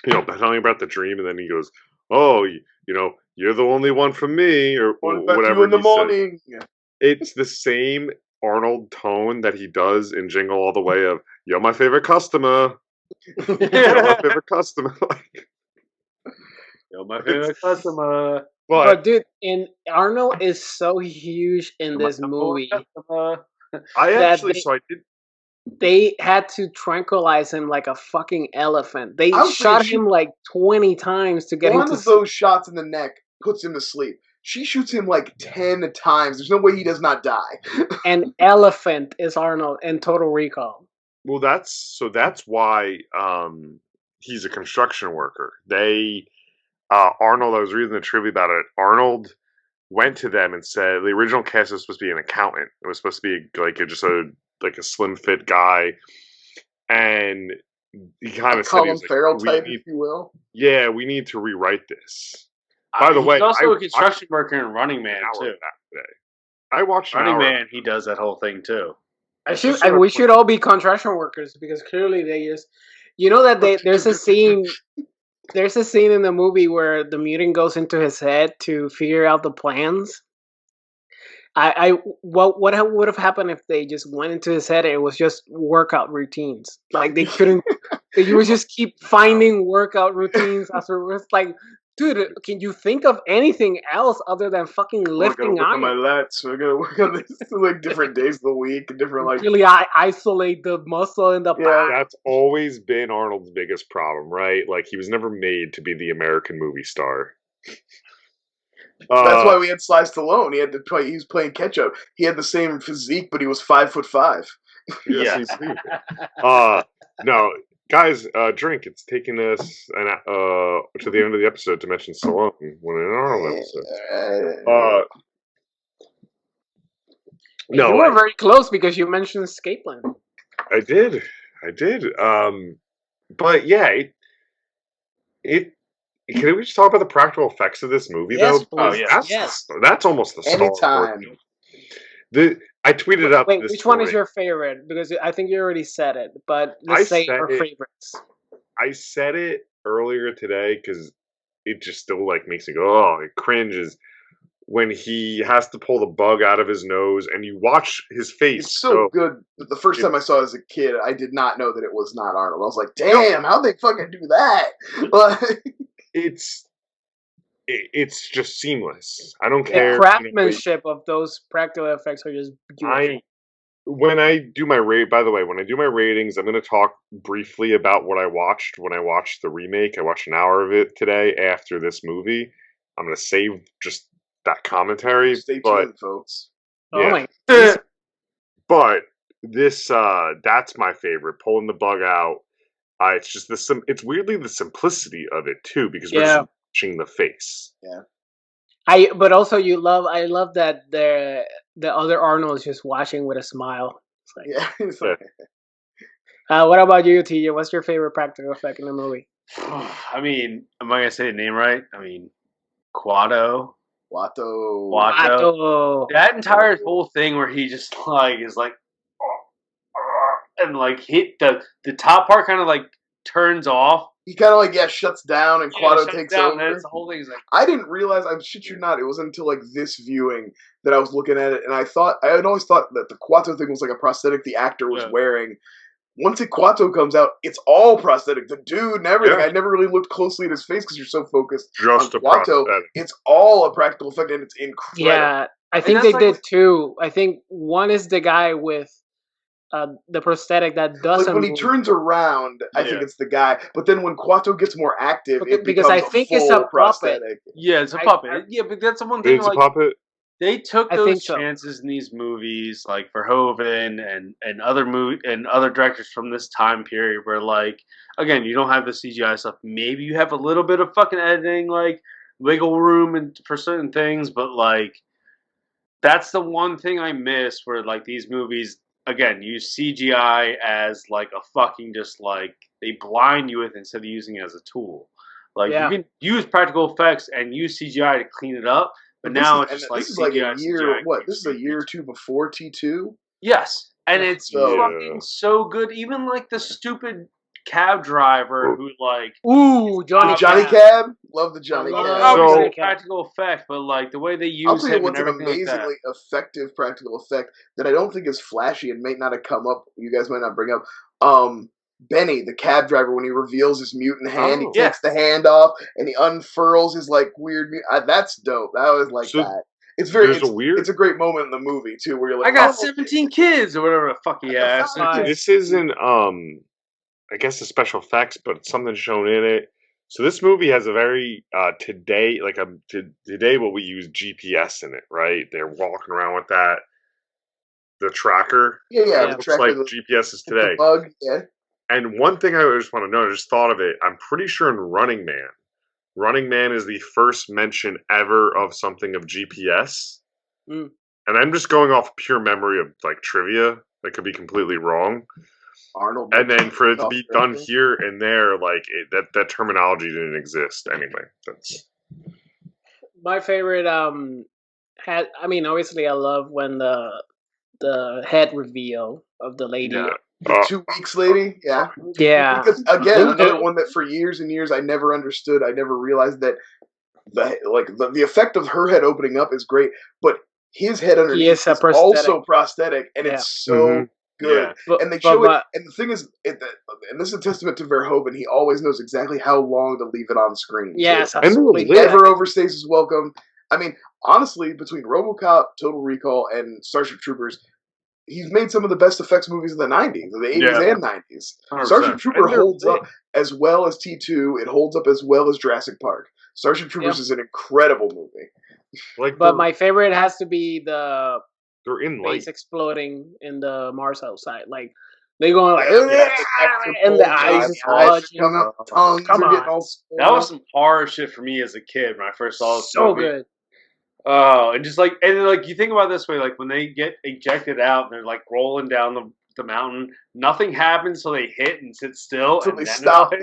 telling about the dream, and then he goes, "Oh, you're the only one from me," or whatever. In the morning. Yeah. It's the same Arnold tone that he does in Jingle All the Way of "You're my favorite customer." You're my favorite customer. You're my favorite customer. But dude, Arnold is so huge in this movie. They had to tranquilize him like a fucking elephant. They shot him like 20 times to get him to sleep. One of those shots in the neck puts him to sleep. She shoots him like 10 times. There's no way he does not die. An elephant is Arnold in Total Recall. Well, that's why he's a construction worker. Arnold, I was reading the trivia about it. Arnold went to them and said the original cast was supposed to be an accountant. It was supposed to be like a slim fit guy, and he kind of said he was like, Farrell type, if you will. Yeah, we need to rewrite this. By the way, he's also a construction worker in Running Man too. I watched Running Man. He does that whole thing too. We should all be construction workers because clearly they just, that there's a scene. There's a scene in the movie where the mutant goes into his head to figure out the plans. What would have happened if they just went into his head and it was just workout routines? Like they couldn't. You would just keep finding workout routines after it's like Dude, can you think of anything else other than fucking lifting iron? My iron? lats. We're gonna work on this like different days of the week, different like. Really, I isolate the muscle in the back. That's always been Arnold's biggest problem, right? Like he was never made to be the American movie star. That's why we had Sly Stallone. He had to play. He was playing catch up. He had the same physique, but he was 5'5". Yes. No, guys, drink. It's taking us to the end of the episode to mention Stallone when in an Arnold episode. No, you were very close because you mentioned Escape Plan. I did. But yeah, can we just talk about the practical effects of this movie, though? That's almost the star. Anytime. I tweeted out. Wait, which one is your favorite? Because I think you already said it, but let's say your favorites. I said it earlier today because it just still like makes me go, oh, it cringes when he has to pull the bug out of his nose, and you watch his face. It's so good. But the first time I saw it as a kid, I did not know that it was not Arnold. I was like, damn, how'd they fucking do that? It's just seamless. I don't care. The craftsmanship of those practical effects are just beautiful. When I do my ratings, I'm going to talk briefly about what I watched when I watched the remake. I watched an hour of it today after this movie. I'm going to save just that commentary. Stay tuned, folks. Yeah. But this, that's my favorite. Pulling the bug out. It's just it's weirdly the simplicity of it too, because we're just watching the face. Yeah. But also I love that the other Arnold is just watching with a smile. It's like, what about you, TJ? What's your favorite practical effect in the movie? I mean, am I gonna say the name right? I mean, Quato. That entire whole thing where he just like is like, and like hit the top part kind of like turns off. He kind of like shuts down, and Quato takes over. And the whole thing is like, I didn't realize. I shit you not. It wasn't until like this viewing that I was looking at it, and I had always thought that the Quato thing was like a prosthetic the actor was wearing. Once Quato comes out, it's all prosthetic. The dude and everything. I never really looked closely at his face because you're so focused just on Quato. It's all a practical effect, and it's incredible. Yeah, I think they did two. I think one is the guy with the prosthetic that doesn't. Like when he turns around, I think it's the guy. But then when Quato gets more active, it because I think it's a prosthetic. puppet. Yeah, it's a puppet. But that's the one thing. It's a puppet. They took those chances in these movies, like Verhoeven and other directors from this time period, where like again, you don't have the CGI stuff. Maybe you have a little bit of fucking editing, like wiggle room and for certain things, but like that's the one thing I miss. Where like these movies again use CGI as like a fucking just like they blind you with instead of using it as a tool. Like you can use practical effects and use CGI to clean it up. But now it's just like this is like a year. This is a year or two before T2. Yes, and it's fucking so good. Even like the stupid cab driver who like Johnny Cab. Love the Johnny Cab. So practical effect, but like the way they use him and everything like that. An amazingly effective practical effect that I don't think is flashy and may not have come up. You guys might not bring up. Benny, the cab driver, when he reveals his mutant hand, he takes the hand off and he unfurls his like weird. That's dope. I always like that. It's very. It's a great moment in the movie too, where you're like, I got 17 kids or whatever the fuck he asked. This isn't I guess the special effects, but it's something shown in it. So this movie has a very today what we use GPS in it, right? They're walking around with that. The tracker. Yeah. It looks like GPS is today. The bug, And one thing I just want to know, I just thought of it. I'm pretty sure in Running Man is the first mention ever of something of GPS. And I'm just going off pure memory of like trivia. That could be completely wrong. Arnold. And then for it to be done here and there, like that terminology didn't exist anyway. That's my favorite. Obviously, I love when the head reveal of the lady. Yeah. The 2 weeks lady, yeah. Because again, another one that for years and years I never understood. I never realized that the effect of her head opening up is great, but his head underneath is also prosthetic, and it's so good. But, and they show it. And the thing is, and this is a testament to Verhoeven. He always knows exactly how long to leave it on screen. Yes, too. absolutely. He never overstays his welcome. I mean, honestly, between RoboCop, Total Recall, and Starship Troopers, he's made some of the best effects movies of the 90s, of the 80s and 90s. 100%. Starship Trooper holds up as well as T2. It holds up as well as Jurassic Park. Starship Troopers is an incredible movie. But my favorite has to be the base exploding in the Mars outside. Like, they going like, and the eyes is bulging. Tongues are getting all swollen. That was some horror shit for me as a kid when I first saw this so movie. Good. Oh, and just like, and then, like, you think about it this way, like when they get ejected out, and they're like rolling down the mountain. Nothing happens until they hit and sit still, so and they then stop.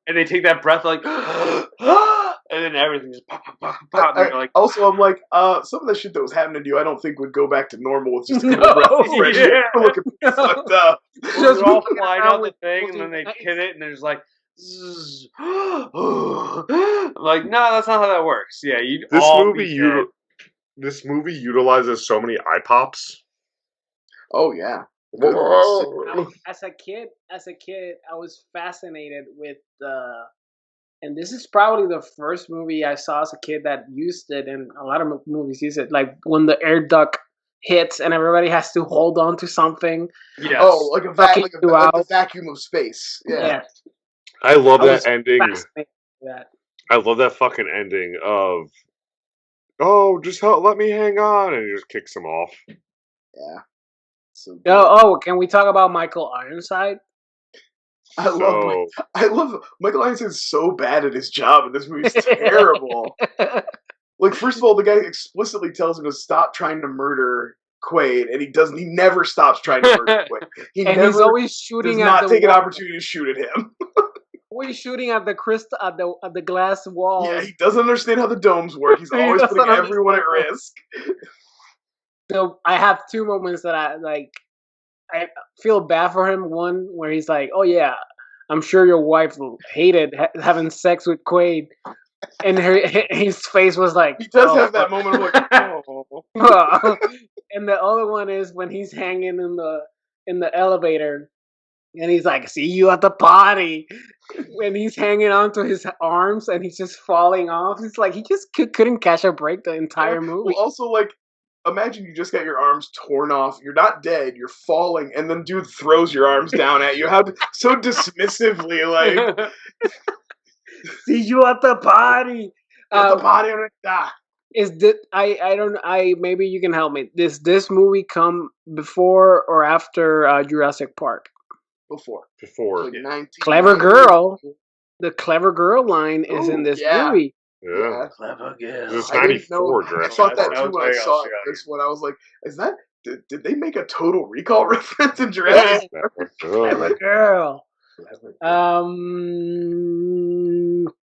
And they take that breath, like, and then everything just pop, pop, pop, pop. And you're like, also, I'm like, some of the shit that was happening to you, I don't think would go back to normal with just a couple breath of fresh air. Looking fucked up. Just all flying out the thing, and then they hit it, and there's like. I'm like, no, that's not how that works. Yeah, this movie utilizes so many eye pops. Oh yeah. As a kid, I was fascinated with and this is probably the first movie I saw as a kid that used it, and a lot of movies use it. Like when the air duct hits and everybody has to hold on to something. Yes. Oh, like the vacuum of space. Yeah. I love that ending. I love that fucking ending of, oh, just let me hang on, and he just kicks him off. Yeah. So can we talk about Michael Ironside? I love Michael Ironside's so bad at his job, and this movie's terrible. Like, first of all, the guy explicitly tells him to stop trying to murder Quaid, and he doesn't. He never stops trying to murder Quaid. He's always shooting. Does not take an opportunity to shoot at him. Always shooting at the crystal, at the glass wall. Yeah, he doesn't understand how the domes work. He's always putting everyone at risk. So I have two moments that I feel bad for him. One where he's like, "Oh yeah, I'm sure your wife hated having sex with Quaid," and his face was like, he does have that moment of like, oh. And the other one is when he's hanging in the elevator, and he's like, "See you at the party." When he's hanging onto his arms and he's just falling off, it's like he just couldn't catch a break the entire movie. Well, also, like, imagine you just got your arms torn off. You're not dead. You're falling, and then dude throws your arms down at you. How so dismissively, like, see you at the party. At the party, is this, maybe you can help me. Does this movie come before or after Jurassic Park? Before. Like Clever Girl. The Clever Girl line is in this movie. Yeah. Clever Girl. This is 94, I thought that too when I saw this one. I was like, is that... Did they make a Total Recall reference in Jurassic Park? Clever Girl.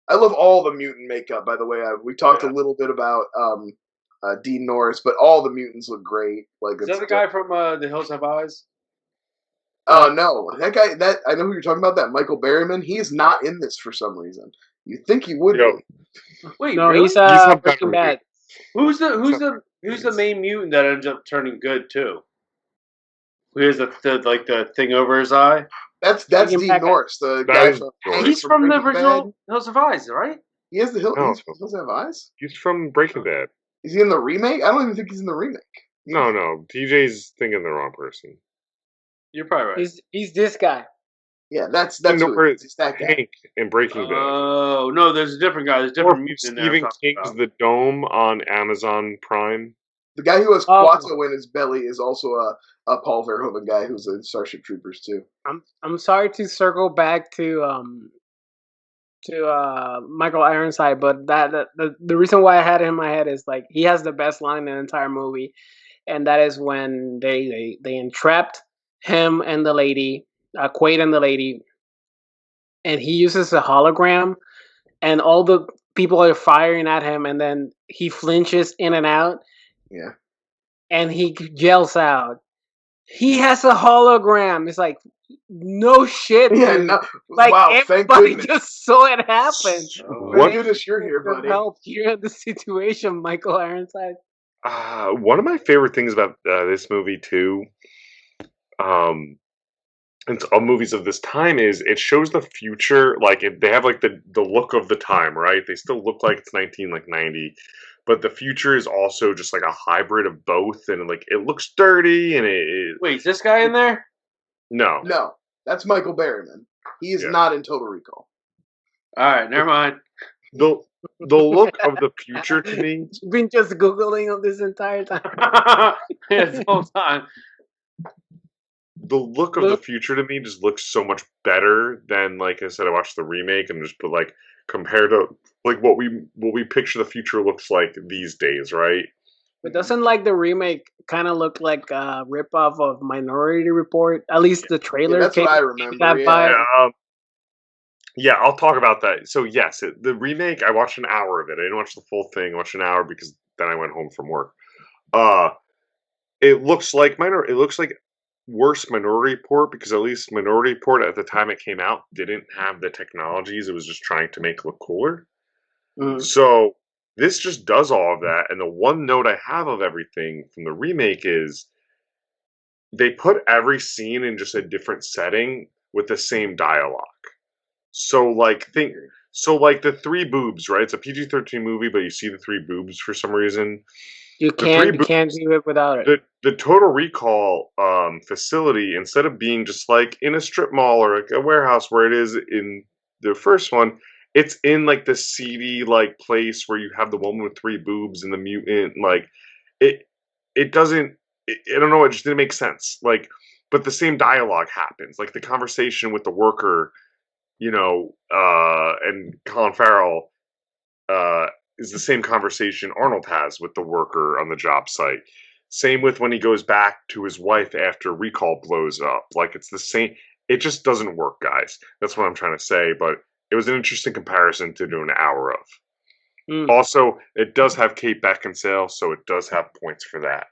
I love all the mutant makeup, by the way. We talked a little bit about Dean Norris, but all the mutants look great. Like, is that the guy from The Hills Have Eyes? No, that guy. I know who you're talking about. That Michael Berryman. He's not in this for some reason. You think he would be? Wait, no, really? he's Breaking Bad. Who's the main mutant that ends up turning good too? Who has the thing over his eye? That's Dean Norris, the guy from. He's from the original Hills Have Eyes, right? He has the Hills Have Eyes. He's from Breaking Bad. Is he in the remake? I don't even think he's in the remake. No. TJ's thinking the wrong person. You're probably right. He's this guy. Yeah, that's it's that guy. Hank in Breaking Bad. Oh no, there's a different guy. There's different mutants in there. Stephen King's The Dome on Amazon Prime. The guy who has Quato in his belly is also a Paul Verhoeven guy who's in Starship Troopers too. I'm sorry to circle back to Michael Ironside, but the reason why I had him in my head is like he has the best line in the entire movie, and that is when they entrapped him and the lady, Quaid and the lady, and he uses a hologram, and all the people are firing at him, and then he flinches in and out. Yeah. And he yells out, "He has a hologram!" It's like, no shit, dude. Yeah, no. Like, wow, everybody just saw it happen. Thank goodness you're here, buddy. Help, you're in the situation, Michael Ironside. One of my favorite things about this movie, too, and all movies of this time is it shows the future. Like they have like the look of the time, right? They still look like it's 1990, but the future is also just like a hybrid of both, and like it looks dirty and it Wait, is this guy in there? no. No, that's Michael Berryman. He is not in Total Recall. All right, never mind. The look of the future to me. You've been just Googling this entire time. Yeah, the whole time. The look of the future to me just looks so much better than, like I said, I watched the remake and just put like compared to like what we picture the future looks like these days, right? But doesn't like the remake kind of look like a ripoff of Minority Report? At least the trailer. That's what I remember. Yeah, I'll talk about that. So yes, the remake. I watched an hour of it. I didn't watch the full thing. I watched an hour because then I went home from work. It looks like worse Minority Report because at least Minority Report at the time it came out didn't have the technologies. It was just trying to make it look cooler. Mm-hmm. So this just does all of that. And the one note I have of everything from the remake is they put every scene in just a different setting with the same dialogue. So like the three boobs, right? It's a PG-13 movie, but you see the three boobs for some reason. You can't do it without it. The Total Recall facility, instead of being just like in a strip mall or like a warehouse where it is in the first one, it's in like the seedy like place where you have the woman with three boobs and the mutant. Like it doesn't. I don't know. It just didn't make sense. Like, but the same dialogue happens. Like the conversation with the worker, and Colin Farrell. Is the same conversation Arnold has with the worker on the job site. Same with when he goes back to his wife after Recall blows up. Like, it's the same. It just doesn't work, guys. That's what I'm trying to say, but it was an interesting comparison to do an hour of. Also, it does have Kate Beckinsale, so it does have points for that.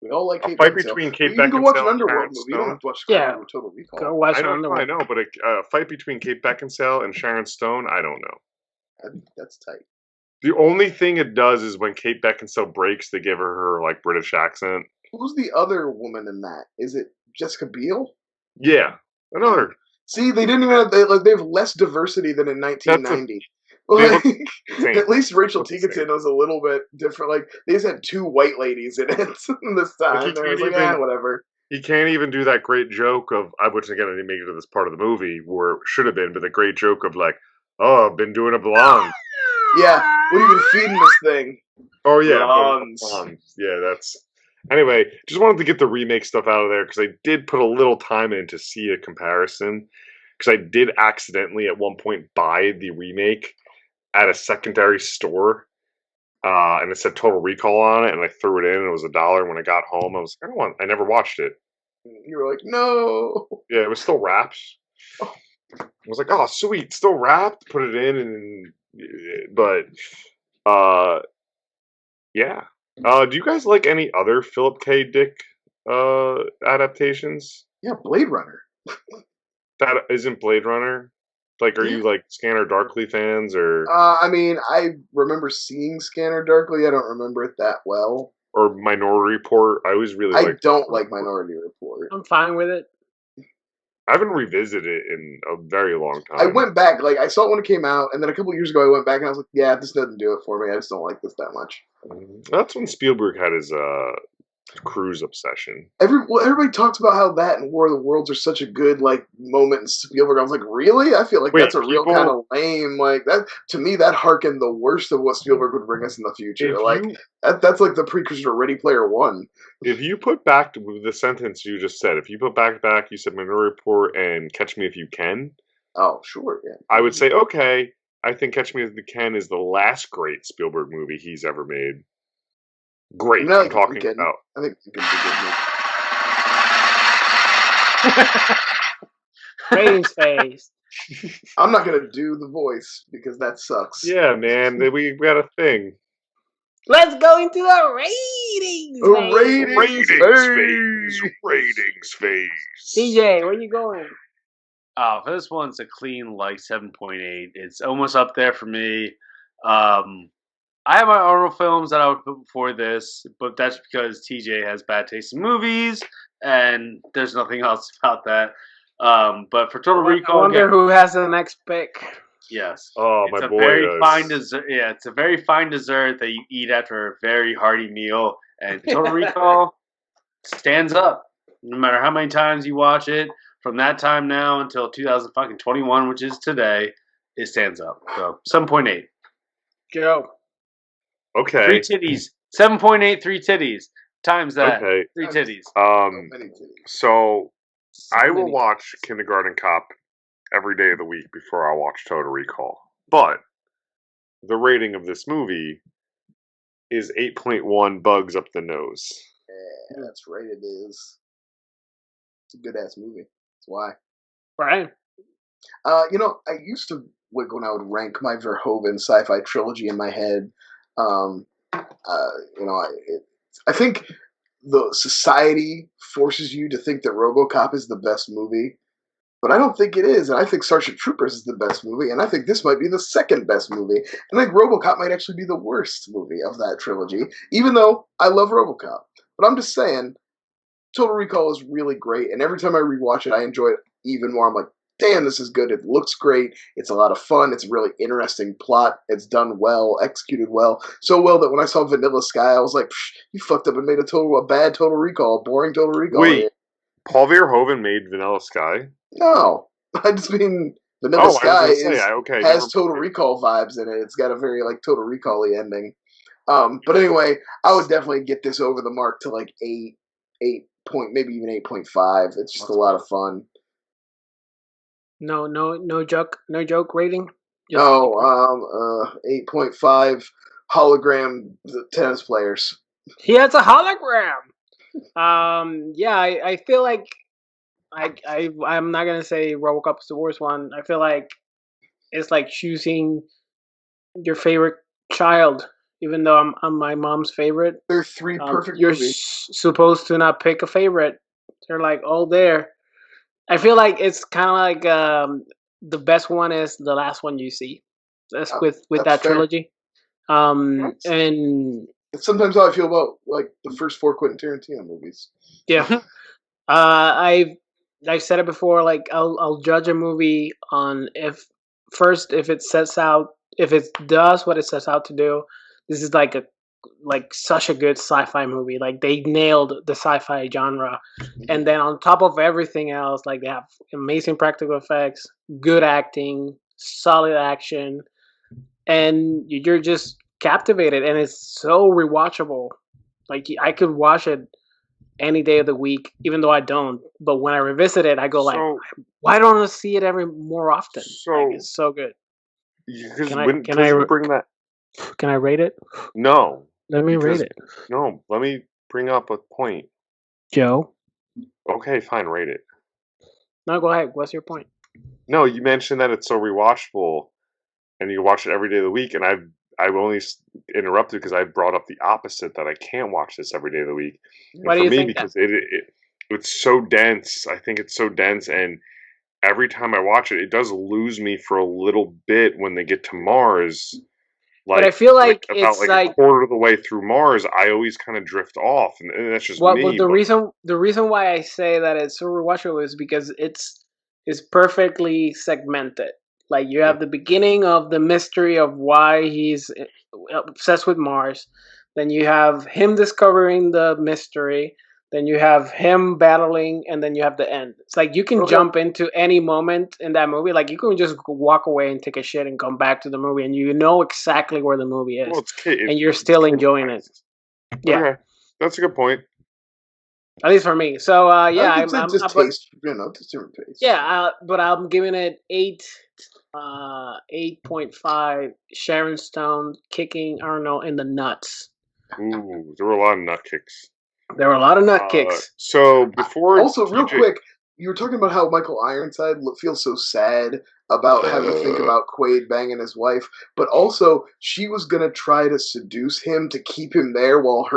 We all like Kate fight Beckinsale. between Kate Beckinsale. You can go watch an Underworld movie. You don't have to watch Total Recall. Go watch I know, but a fight between Kate Beckinsale and Sharon Stone, I don't know. I think that's tight. The only thing it does is when Kate Beckinsale breaks, they give her like British accent. Who's the other woman in that? Is it Jessica Biel? Yeah, another. See, they didn't even have they have less diversity than in 1990. At least Rachel Ticotin was a little bit different. Like they just had two white ladies in it this time. They was like, whatever. He can't even do that great joke of, which again I didn't make it to this part of the movie where it should have been, but the great joke of like, oh, I've been doing a blonde. Yeah, what have you been feeding this thing? Oh yeah, blondes. Yeah, that's. Anyway, just wanted to get the remake stuff out of there because I did put a little time in to see a comparison because I did accidentally at one point buy the remake at a secondary store, and it said Total Recall on it, and I threw it in, and it was $1. When I got home, I was like, I never watched it. You were like, no. Yeah, it was still wrapped. Oh. I was like, oh, sweet, still wrapped. Put it in, but yeah. Do you guys like any other Philip K. Dick adaptations? Yeah, Blade Runner. That isn't Blade Runner. Like, are you like Scanner Darkly fans or? I mean, I remember seeing Scanner Darkly. I don't remember it that well. Or Minority Report. I always really. I don't like Minority Report. I'm fine with it. I haven't revisited it in a very long time. I went back, like I saw it when it came out, and then a couple years ago I went back and I was like, yeah, this doesn't do it for me. I just don't like this that much. That's when Spielberg had his cruise obsession. Everybody talks about how that and War of the Worlds are such a good like moment in Spielberg. I was like, really? I feel like that's a real kind of lame. Like that to me, that harkened the worst of what Spielberg would bring us in the future. That's like the precursor to Ready Player One. If you put back the sentence you just said, if you put back, you said Minority Report and Catch Me If You Can. Oh, sure, yeah. I would say, okay, I think Catch Me If You Can is the last great Spielberg movie he's ever made. Great, I'm talking about. I think it could be good. Ratings phase. I'm not gonna do the voice because that sucks. Yeah, man, we got a thing. Let's go into the ratings. Ratings phase. DJ, where you going? Oh, for this one's a clean like 7.8. It's almost up there for me. I have my honorable films that I would put before this, but that's because TJ has bad taste in movies, and there's nothing else about that. But for Total Recall, I wonder who has the next pick. Yes. Oh, it's my a boy very does. fine dessert. Yeah, it's a very fine dessert that you eat after a very hearty meal. And Total Recall stands up. No matter how many times you watch it, from that time now until 2021, which is today, it stands up. So 7.8. Joe. Okay. 3 titties. 7.8, 3 titties. Times that. Okay. 3 titties. So I will watch Kindergarten Cop every day of the week before I watch Total Recall. But the rating of this movie is 8.1 bugs up the nose. Yeah, that's right, it is. It's a good-ass movie. That's why. Right. I used to, when I would rank my Verhoeven sci-fi trilogy in my head, I think the society forces you to think that RoboCop is the best movie, but I don't think it is, and I think Starship Troopers is the best movie, and I think this might be the second best movie, and I think RoboCop might actually be the worst movie of that trilogy, even though I love RoboCop. But I'm just saying, Total Recall is really great, and every time I rewatch it, I enjoy it even more. I'm like, damn, this is good. It looks great. It's a lot of fun. It's a really interesting plot. It's done well, executed well. So well that when I saw Vanilla Sky, I was like, you fucked up and made a bad Total Recall, a boring Total Recall. Wait, Paul Verhoeven made Vanilla Sky? No. I just mean Vanilla Sky has Total Recall vibes in it. It's got a very Total Recall-y ending. But anyway, I would definitely get this over the mark to 8 point, maybe even 8.5. It's just a lot of fun. No joke rating. Just 8.5 hologram tennis players. He has a hologram. Yeah, I feel like I'm not gonna say RoboCop is the worst one. I feel like it's like choosing your favorite child, even though I'm my mom's favorite. They're 3 perfect you're movies. Supposed to not pick a favorite. They're all there. I feel like it's kind of like the best one is the last one you see. That's with that fair. trilogy. And it's sometimes how I feel about the first 4 Quentin Tarantino movies. Yeah. I've said it before. I'll judge a movie on if it does what it sets out to do. This is such a good sci-fi movie. They nailed the sci-fi genre, and then on top of everything else, they have amazing practical effects, good acting, solid action, and you're just captivated, and it's so rewatchable. I could watch it any day of the week, even though I don't. But when I revisit it, I go why don't I see it more often? It's so good. Can I bring that? Can I rate it? No. Let me rate it. No, let me bring up a point. Joe? Okay, fine, rate it. No, go ahead. What's your point? No, you mentioned that it's so rewatchable, and you watch it every day of the week, and I've only interrupted because I brought up the opposite, that I can't watch this every day of the week. Why do you think because it's so dense. I think it's so dense, and every time I watch it, it does lose me for a little bit when they get to Mars. But I feel like it's a quarter of the way through Mars, I always kind of drift off, and that's just me. But the reason why I say that it's so rewatchable is because it's perfectly segmented. You have the beginning of the mystery of why he's obsessed with Mars. Then you have him discovering the mystery. Then you have him battling, and then you have the end. It's you can jump into any moment in that movie. You can just walk away and take a shit and come back to the movie, and you know exactly where the movie is, and you're still enjoying it. Yeah, okay. That's a good point. At least for me. So yeah, I'm just taste. Just different taste. Yeah, but I'm giving it 8.5. Sharon Stone kicking Arnold in the nuts. Ooh, there were a lot of nut kicks. There were a lot of nut kicks. So before, also real quick, you were talking about how Michael Ironside feels so sad about having to think about Quaid banging his wife, but also she was gonna try to seduce him to keep him there while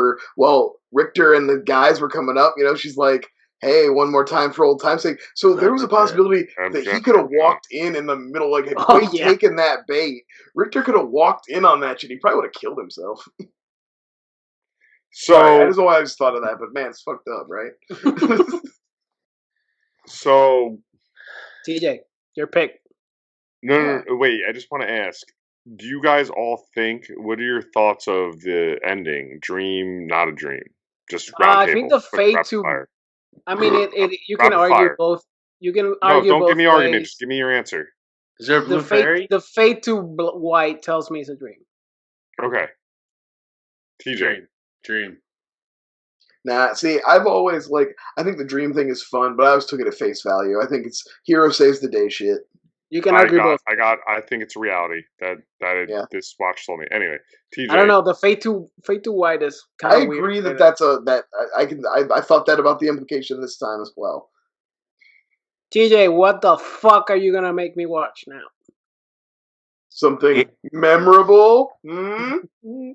Richter and the guys were coming up. She's like, hey, one more time for old time's sake. So there was a possibility that he could have walked in the middle, like had Quake taken that bait. Richter could have walked in on that shit. He probably would have killed himself. So sorry, I don't know why I just thought of that, but man, it's fucked up, right? So TJ, your pick. No, wait. I just want to ask: do you guys all think? What are your thoughts of the ending? Dream, not a dream. Just round I table. think the fate to. Fire. I mean, you can argue fire. both. You can argue don't both give me ways. argument. Just give me your answer. Is there a blue fairy? The fate to white tells me it's a dream. Okay. TJ. Dream. Nah, see, I've always I think the dream thing is fun, but I always took it at face value. I think it's hero saves the day shit. You can argue both. I think it's reality that this watch told me. Anyway, TJ. I don't know. The fate to white is kind of weird. I agree that I thought that about the implication this time as well. TJ, what the fuck are you gonna make me watch now? Something memorable?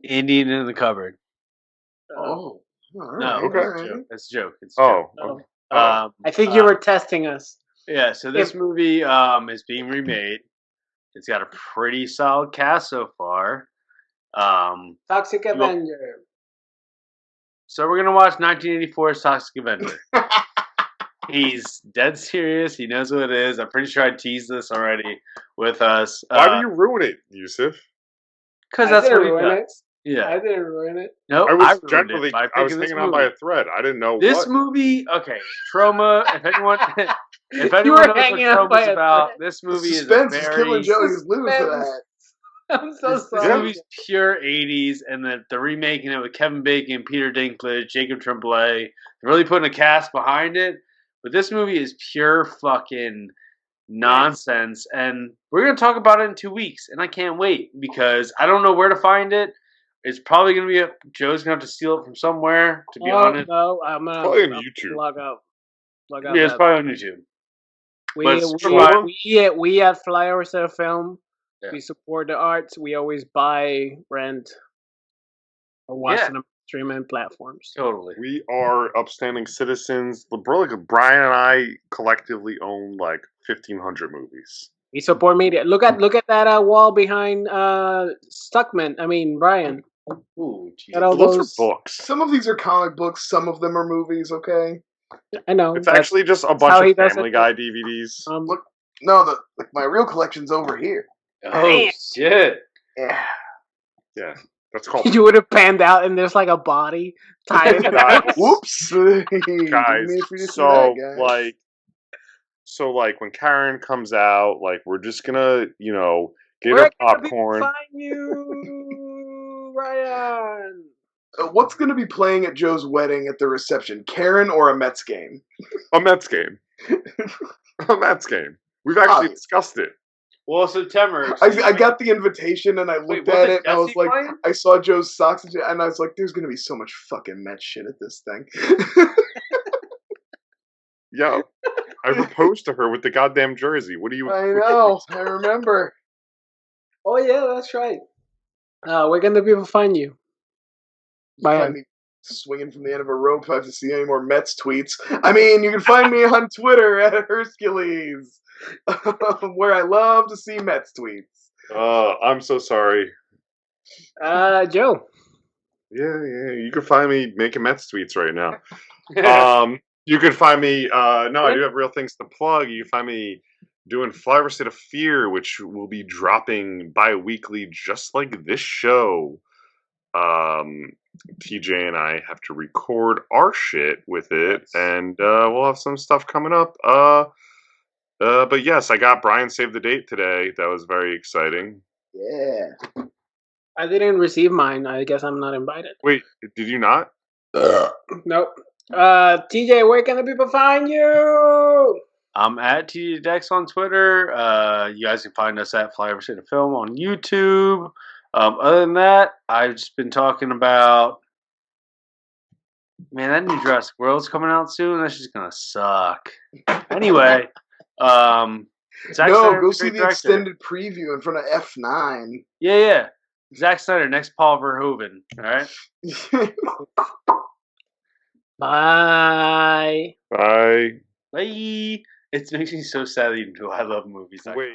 Indian in the cupboard. Oh. No, okay. That's a joke. It's a joke. Okay. I think you were testing us. Yeah, so this movie is being remade. It's got a pretty solid cast so far. Toxic Avenger. So we're gonna watch 1984's Toxic Avenger. He's dead serious. He knows what it is. I'm pretty sure I teased this already with us. Why do you ruin it, Jusef? Because that's what he does. it. Yeah, I didn't ruin it. No, I was hanging on by a thread. I didn't know this movie. Okay, Trauma. If anyone knows what Trauma's about, this movie is very is killing Joe. He's living for that. I'm so sorry. This movie's pure 80s, and they're remaking it with Kevin Bacon, Peter Dinklage, Jacob Tremblay. They're really putting a cast behind it. But this movie is pure fucking nonsense, and we're going to talk about it in 2 weeks, and I can't wait, because I don't know where to find it. It's probably going to be Joe's going to have to steal it from somewhere, to be honest. No, I'm going to on YouTube. Log out. Yeah, it's probably on YouTube. We at FlyOver Film, we support the arts. We always buy, rent, or watch them on streaming platforms. Totally. We are upstanding citizens. Brian and I collectively own 1,500 movies. We support media. Look at that wall behind Stuckman. I mean, Brian. Ooh, those are books. Some of these are comic books. Some of them are movies. Okay. I know. It's actually just a bunch of Family Guy DVDs. Look, no, my real collection's over here. Oh shit! Yeah, that's called. You would have panned out, and there's a body tied. Whoops, guys. So when Karen comes out, we're just gonna get her popcorn. Find you, Ryan. What's going to be playing at Joe's wedding at the reception? Karen or a Mets game? A Mets game. A Mets game. We've actually discussed it. Well, September. I got the invitation and I looked at it and I was like, I saw Joe's socks and I was like, there's going to be so much fucking Mets shit at this thing. Yo, I proposed to her with the goddamn jersey. What do you? I know. I remember. Oh yeah, that's right. Where can the people find you? Find me swinging from the end of a rope if I have to see any more Mets tweets. I mean, you can find me on Twitter at Hercules, where I love to see Mets tweets. I'm so sorry. Joe. Yeah, you can find me making Mets tweets right now. You can find me. I do have real things to plug. You can find me doing FlyOver State of Fear, which will be dropping bi-weekly, just like this show. TJ and I have to record our shit with it, and we'll have some stuff coming up. But yes, I got Brian Save the Date today. That was very exciting. Yeah. I didn't receive mine. I guess I'm not invited. Wait, did you not? Nope. TJ, where can the people find you? I'm at TJ Dex on Twitter. You guys can find us at FlyOver State of Film on YouTube. Other than that, I've just been talking about, man, that new Jurassic World's coming out soon. That's just gonna suck. Anyway, go see the extended preview in front of F9. Yeah. Zack Snyder, next Paul Verhoeven. All right. Bye. Bye. Bye. It makes me so sad that you do I love movies. Wait.